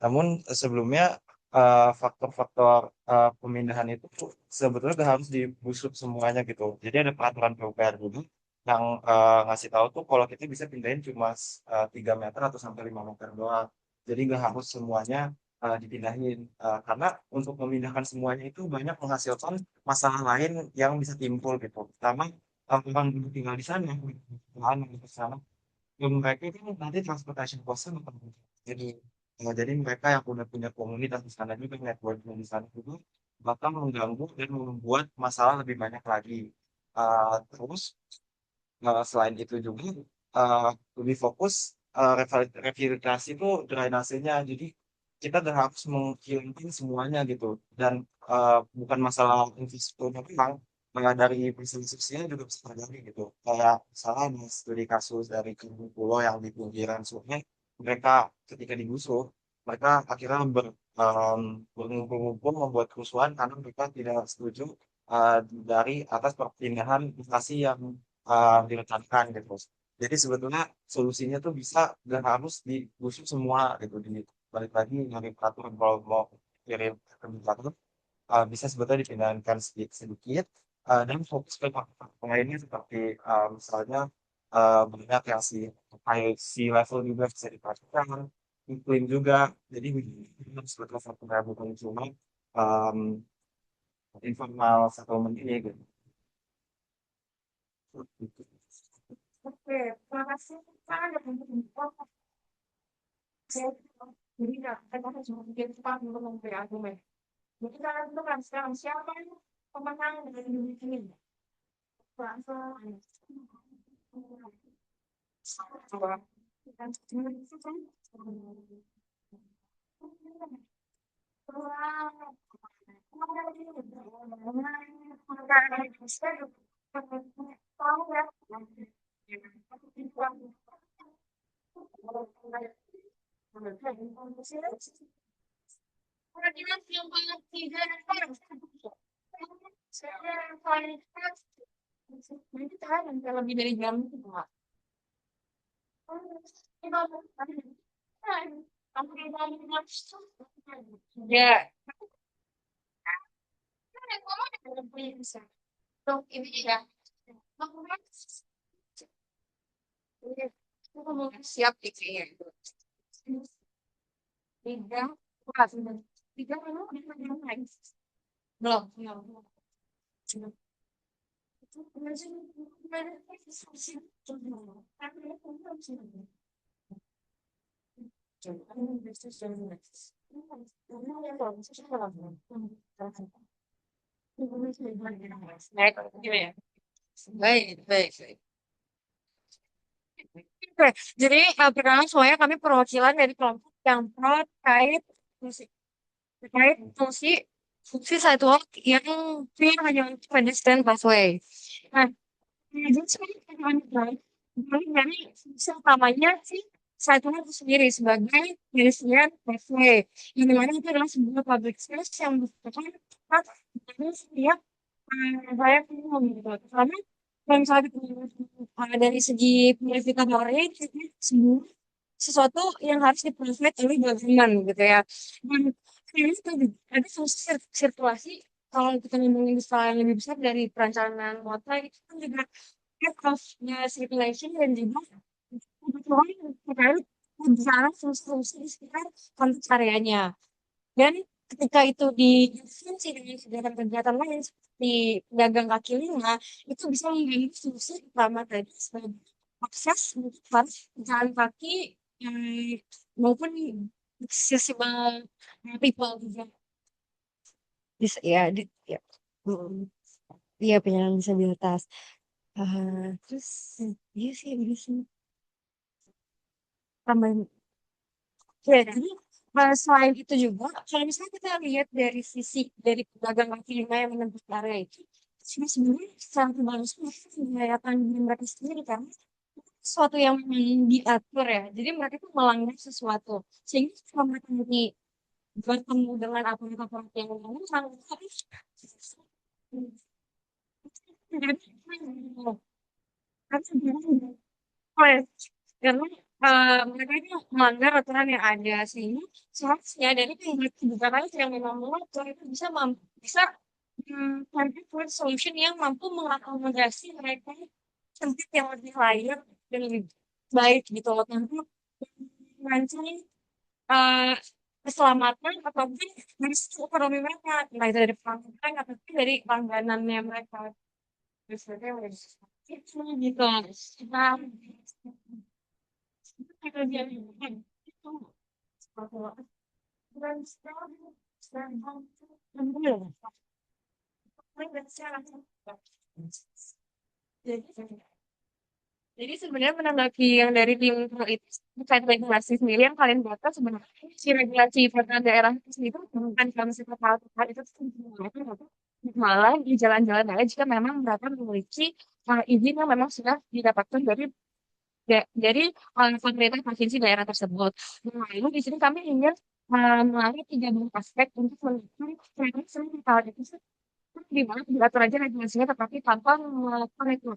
Namun sebelumnya faktor-faktor pemindahan itu sebetulnya udah harus digusur semuanya gitu. Jadi ada peraturan PUPR dulu yang ngasih tahu tuh kalau kita bisa pindahin cuma 3 meter atau sampai 5 meter doang. Jadi nggak harus semuanya dipindahin. Karena untuk memindahkan semuanya itu banyak menghasilkan masalah lain yang bisa timbul gitu. Pertama, orang dulu tinggal di sana, lahan yang di sana, ya mereka itu nanti transportation cost-nya bakal tinggi. Jadi mereka yang udah punya komunitas di sana juga networknya di sana juga bakal mengganggu dan membuat masalah lebih banyak lagi. Terus selain itu juga eh, lebih fokus revitalisasi itu drainasenya. Jadi kita udah harus menghilangkan semuanya gitu. Dan bukan masalah infrastrukturnya memang dari prinsip sosial juga bisa terjadi gitu. Kayak misalnya ada studi kasus dari pulau yang di pinggiran sungai, mereka ketika digusur, mereka akhirnya berkumpul-kumpul membuat kerusuhan karena mereka tidak setuju eh, dari atas perpindahan lokasi yang direncanakan gitu. Jadi sebetulnya solusinya tuh bisa dan harus digusur semua gitu. Di balik lagi dari peraturan kalau mau kirim ke peraturan bisa sebetulnya dipindahkan sedikit dan fokus ke faktor lainnya seperti misalnya banyak yang high sea level juga bisa diperhatikan, iklim juga. Jadi sebetulnya satu bukan cuma um, informal settlement ini gitu. Oke, terima kasih. Sangat ada Jadi kita harus berpikir cepat untuk memberi argumen. Jadi kita tentukan sekarang siapa yang pemenang dari unit ini. Langsung. Coba. Nanti tahan lebih dari jam itu, Pak. Ya. Ini ya. Aku mau siap nih kayaknya. Tiga, wah, tiga memang belum lain. Belum. Baik, gimana ya? Baik. Oke, jadi pertama semuanya kami perwakilan dari kelompok yang pro fungsi fungsi fungsi sidewalk yang clear hanya untuk pedestrian busway. Nah, jadi sebenarnya dari fungsi utamanya sih sidewalk itu sendiri sebagai pedestrian busway. Yang dimana itu adalah sebuah public space yang merupakan hak dari setiap rakyat umum gitu. Karena kalau misalnya dari segi pendidikan orang semua sesuatu yang harus di-provide oleh government gitu ya. Dan ini itu ada fungsi sirkulasi kalau kita ngomongin skala yang lebih besar dari perencanaan kota itu kan juga head of-nya circulation dan juga kebutuhan terkait pembicaraan fungsi-fungsi di sekitar konteks areanya. Dan ketika itu difungsi dengan kegiatan-kegiatan lain seperti pedagang kaki lima, itu bisa mengganggu fungsi utama tadi sebagai akses untuk para pejalan kaki maupun accessible people juga. Bisa ya, ya. Iya penyandang disabilitas. Terus iya sih bisa tambahin. Ya, jadi selain itu juga, kalau misalnya kita lihat dari sisi dari pedagang kaki lima yang menempuh area itu, sebenarnya sangat bagus mereka membahayakan diri mereka sendiri karena itu sesuatu yang memang diatur ya. Jadi mereka itu melanggar sesuatu. Sehingga kalau mereka nanti bertemu dengan aparat yang memang sangat harus karena mereka itu melanggar aturan yang ada sehingga seharusnya dari pihak kebijakan yang memang mengatur itu bisa cari solution yang mampu mengakomodasi mereka tempat yang lebih layak dan lebih baik gitu loh untuk merancang eh, keselamatan ataupun dari sisi ekonomi mereka entah itu dari pelanggan ataupun dari langganannya mereka. Biasanya itu gitu. Nah, itu dia itu dan sekarang jadi jadi sebenarnya menanggapi yang dari tim itu terkait regulasi sendiri yang kalian buat kan sebenarnya si regulasi peraturan daerah itu sendiri bukan kalau misalnya hal itu malah di jalan-jalan aja jika memang mereka memiliki izin yang memang sudah didapatkan dari pemerintah provinsi daerah tersebut. Nah, lalu di sini kami ingin melalui tiga buah aspek untuk mendukung mereka seluruh hal itu di mana diatur aja regulasinya tetapi tanpa melakukan itu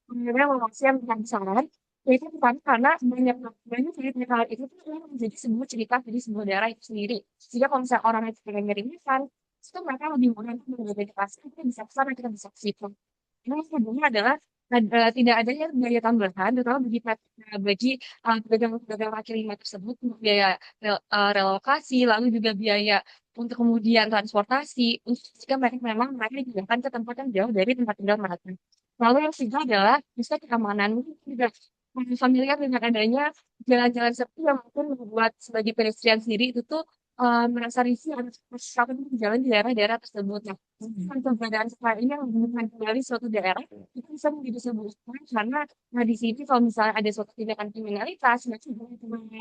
sebenarnya lokasi yang besar besaran yaitu pertama karena banyak cerita hal itu tuh memang menjadi sebuah cerita dari sebuah daerah itu sendiri jika kalau misalnya orang itu pengen ngirimkan itu mereka lebih mudah untuk mengidentifikasi kita bisa ke sana kita bisa ke situ. Nah, yang kedua adalah tidak adanya biaya tambahan, terutama bagi pedagang kaki lima tersebut untuk biaya relokasi, lalu juga biaya untuk kemudian transportasi, untuk jika mereka dipindahkan ke tempat yang jauh dari tempat tinggal mereka. Lalu yang ketiga adalah bisa keamanan juga familiar dengan adanya jalan-jalan sepi yang mungkin membuat sebagai pedestrian sendiri itu tuh merasa risih atau sesuatu yang berjalan di daerah-daerah tersebut. Nah, dengan keberadaan sekolah ini yang menghubungkan kembali suatu daerah itu bisa menjadi sebuah usaha karena di sini kalau misalnya ada suatu tindakan kriminalitas, nah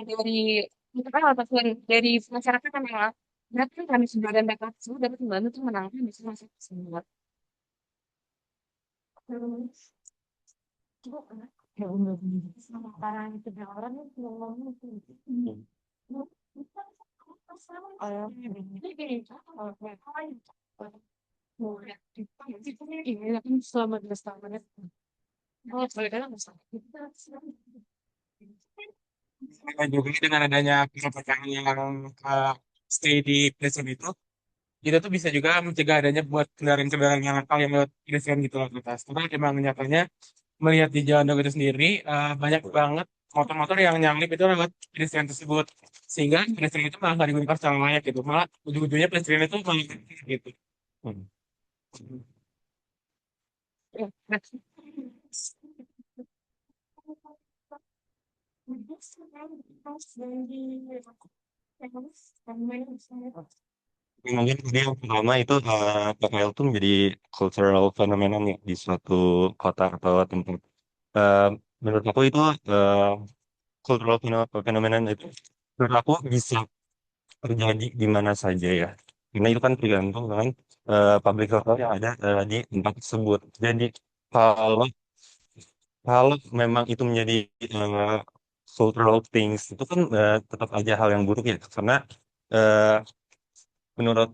dari kita ataupun dari masyarakat yang datang kami sudah dan data tersebut dapat membantu untuk menangani masalah tersebut. Terus, ya udah sementara itu orang itu ngomong itu. Ini kan selama 2,5 menit. Oh, sorry, kan Dan juga dengan adanya kepercayaan yang stay di presiden itu, kita tuh bisa juga mencegah adanya buat kendaraan-kendaraan yang nakal yang lewat pedestrian gitu loh ke atas. Karena emang nyatanya melihat di jalan Dago itu sendiri banyak banget motor-motor yang nyalip itu lewat pedestrian tersebut, sehingga pedestrian itu malah nggak digunakan secara layak gitu, malah ujung-ujungnya pedestrian itu malah gitu. Hmm. Mungkin tadi yang pertama itu PKL itu menjadi cultural phenomenon ya di suatu kota atau tempat. Eh, Menurut aku itu cultural phenomenon itu menurut aku bisa terjadi di mana saja ya. Karena itu kan tergantung dengan public health yang ada di tempat tersebut. Jadi kalau kalau memang itu menjadi eh, cultural things itu kan tetap aja hal yang buruk ya. Karena eh, menurut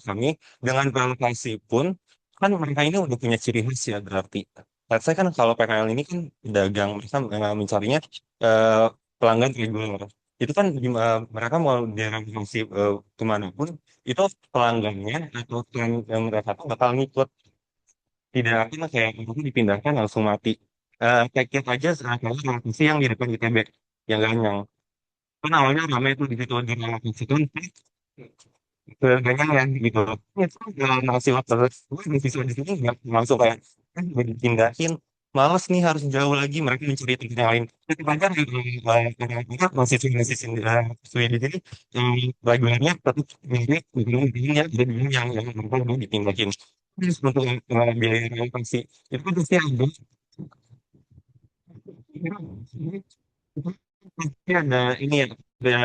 kami dengan relokasi pun kan mereka ini udah punya ciri khas ya berarti. Saya kan kalau PKL ini kan dagang mereka mencarinya eh, pelanggan reguler. Itu kan mereka mau direlokasi kemanapun itu pelanggannya atau mereka tuh bakal ngikut, tidak akan kayak aku dipindahkan langsung mati. Kayak aja kalau relokasi yang di depan ITB yang ganyang kan awalnya ramai tuh di situ di relokasi kan keganyangan gitu. Itu masih waktu gue di siswa di sini nggak langsung kayak gue dipindahin, males nih harus jauh lagi mereka mencari tempat yang lain. Tapi aja karena masih sudah di sini yang regulernya tetap mirip dengan yang ada di yang mereka mau dipindahin. Terus untuk biaya relokasi itu kan pasti ada. Pasti ada ini ya, ada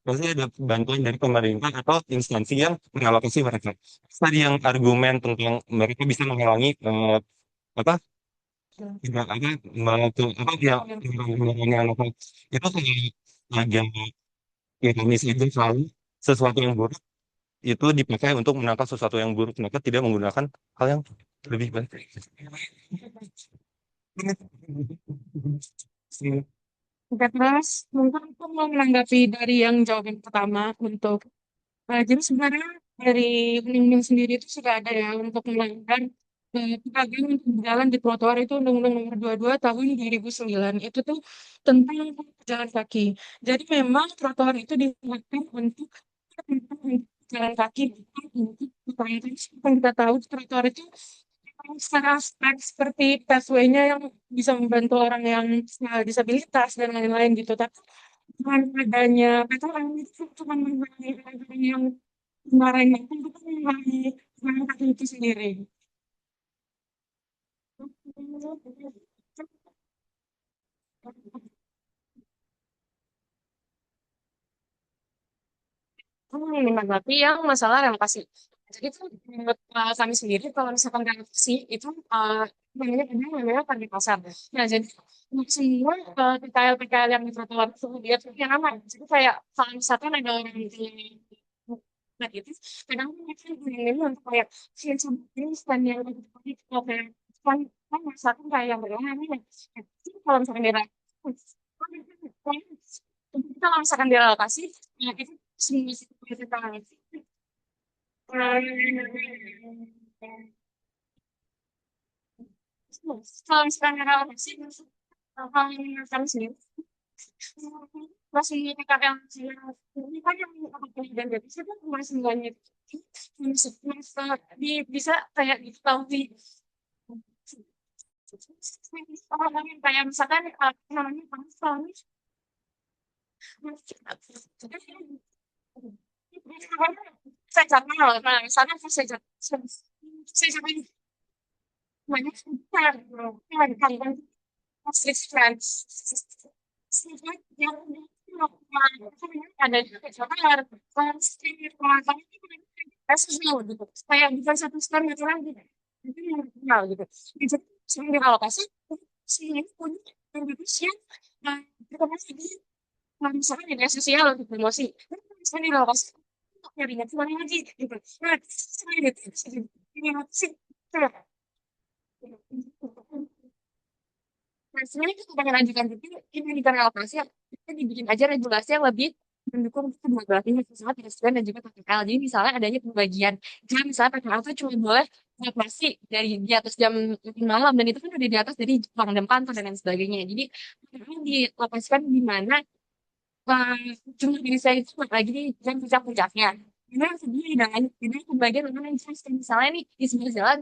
pasti ada bantuan dari pemerintah atau instansi yang mengalokasi mereka. Tadi yang argumen tentang mereka bisa menghalangi apa tidak apa apa yang itu kayak agak ironis aja selalu sesuatu yang buruk itu dipakai untuk menangkal sesuatu yang buruk. Mereka tidak menggunakan hal yang lebih baik. Oke, terus mungkin aku mau menanggapi dari yang jawaban pertama untuk jadi sebenarnya dari undang-undang sendiri itu sudah ada ya untuk melanggar pedagang untuk berjalan di trotoar itu Undang-Undang Nomor 22 Tahun 2009 itu tuh tentang pejalan kaki. Jadi memang trotoar itu dibuatkan untuk jalan kaki bukan untuk pejalan kaki. Seperti yang kita tahu trotoar itu secara aspek seperti pathway-nya yang bisa membantu orang yang disabilitas dan lain-lain gitu. Tapi dengan adanya PTM itu cuma mengurangi orang yang kemarin itu mengurangi jalan kaki itu sendiri. Menanggapi yang masalah relokasi. Jadi tuh menurut kami sendiri kalau misalkan relokasi itu namanya namanya target pasar. Nah jadi untuk semua PKL-PKL yang di trotoar itu dia tuh yang aman. Jadi kayak kalau misalkan ada orang di nah gitu, kadang mereka ini untuk kayak sensitif dan yang lebih kayak kan kan misalkan kayak yang berlahan ini. Kalau misalkan dia kalau misalkan direlokasi, ya itu semua kita kalau misalkan direlokasi, kalau kami sendiri masih PKL ini kan yang dan jadi saya kan masih semuanya bisa kayak diketahui Kayak misalkan namanya pasal saya jangan loh, misalnya saya jangan banyak yang Six friends. Sejak yang ada di Jakarta, pasti orang kasusnya gitu. Kayak bukan satu stand gitu lagi. Itu yang kenal gitu. Jadi sering dialokasi sih punya Indonesia. Nah, kita masih di misalnya di media sosial untuk promosi. Misalnya dialokasi untuk nyari cuan lagi gitu. Nah, sering gitu. Ini sih. Nah, sebenarnya kita pengen ajukan itu ini di relokasi kita dibikin aja regulasi yang lebih mendukung kedua belah pihak misalnya PSBM dan juga PKL. Jadi misalnya adanya pembagian. Jadi misalnya PKL itu cuma boleh beroperasi dari di atas jam 8 malam dan itu kan udah di atas dari jam kantor dan lain sebagainya. Jadi PKL dilokasikan di mana jumlah diri saya itu lagi di jam puncak-puncaknya. Karena sendiri dengan pembagian mana yang jelas. Misalnya nih di sebelah jalan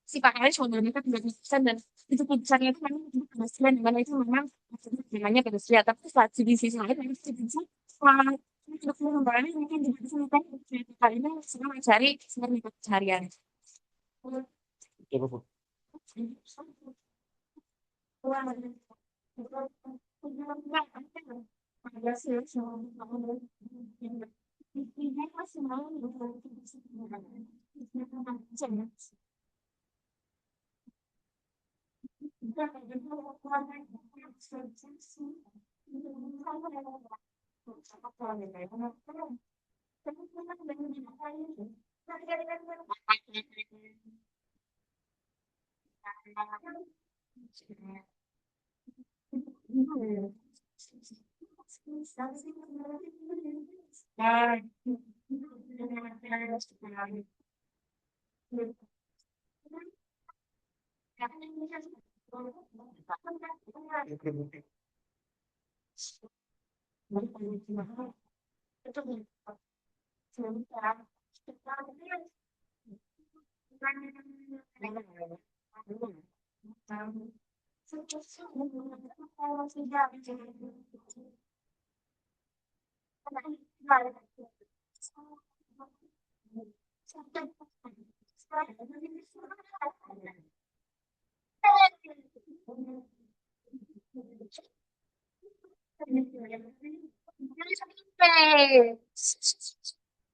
si PKL cuma boleh mereka 30% dan itu putusannya itu memang untuk pedestrian di mana itu memang maksudnya namanya pedestrian. Tapi saat di sisi lain memang bisa untuk pengembangannya mungkin juga bisa melakukan PKL ini sedang mencari sebenarnya pencarian. Coba, Bu.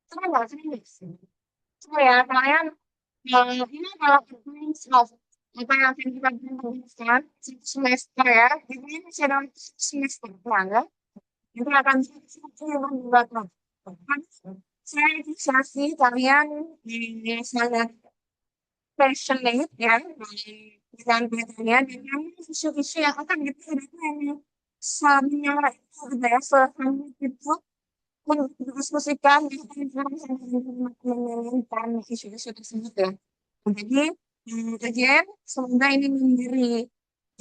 Sama nggak sih? Oh ya, kalian ini adalah apa yang akan kita lakukan semester ya. Jadi ini sedang semester ya. Itu akan membuat saya apresiasi kalian sangat passionate ya dengan bidangnya dengan isu-isu yang akan dipilih sama itu adalah sehangat itu mendiskusikan menginginkan isu-isu tersebut ya. Jadi, again, semoga ini memberi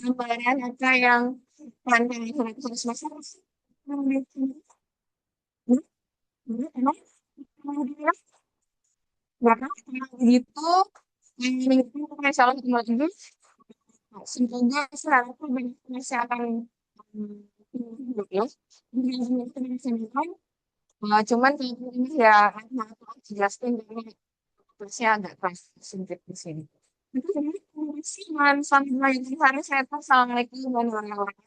gambaran apa yang tantangan yang harus masuk. Emang kemudian berapa gitu ini salah satu lagi semoga selalu banyak kesehatan ya cuman ini ya Justin jadi terusnya agak keras sedikit di sini. Itu sebenarnya sih sampai hari saya tuh assalamualaikum warahmatullahi wabarakatuh.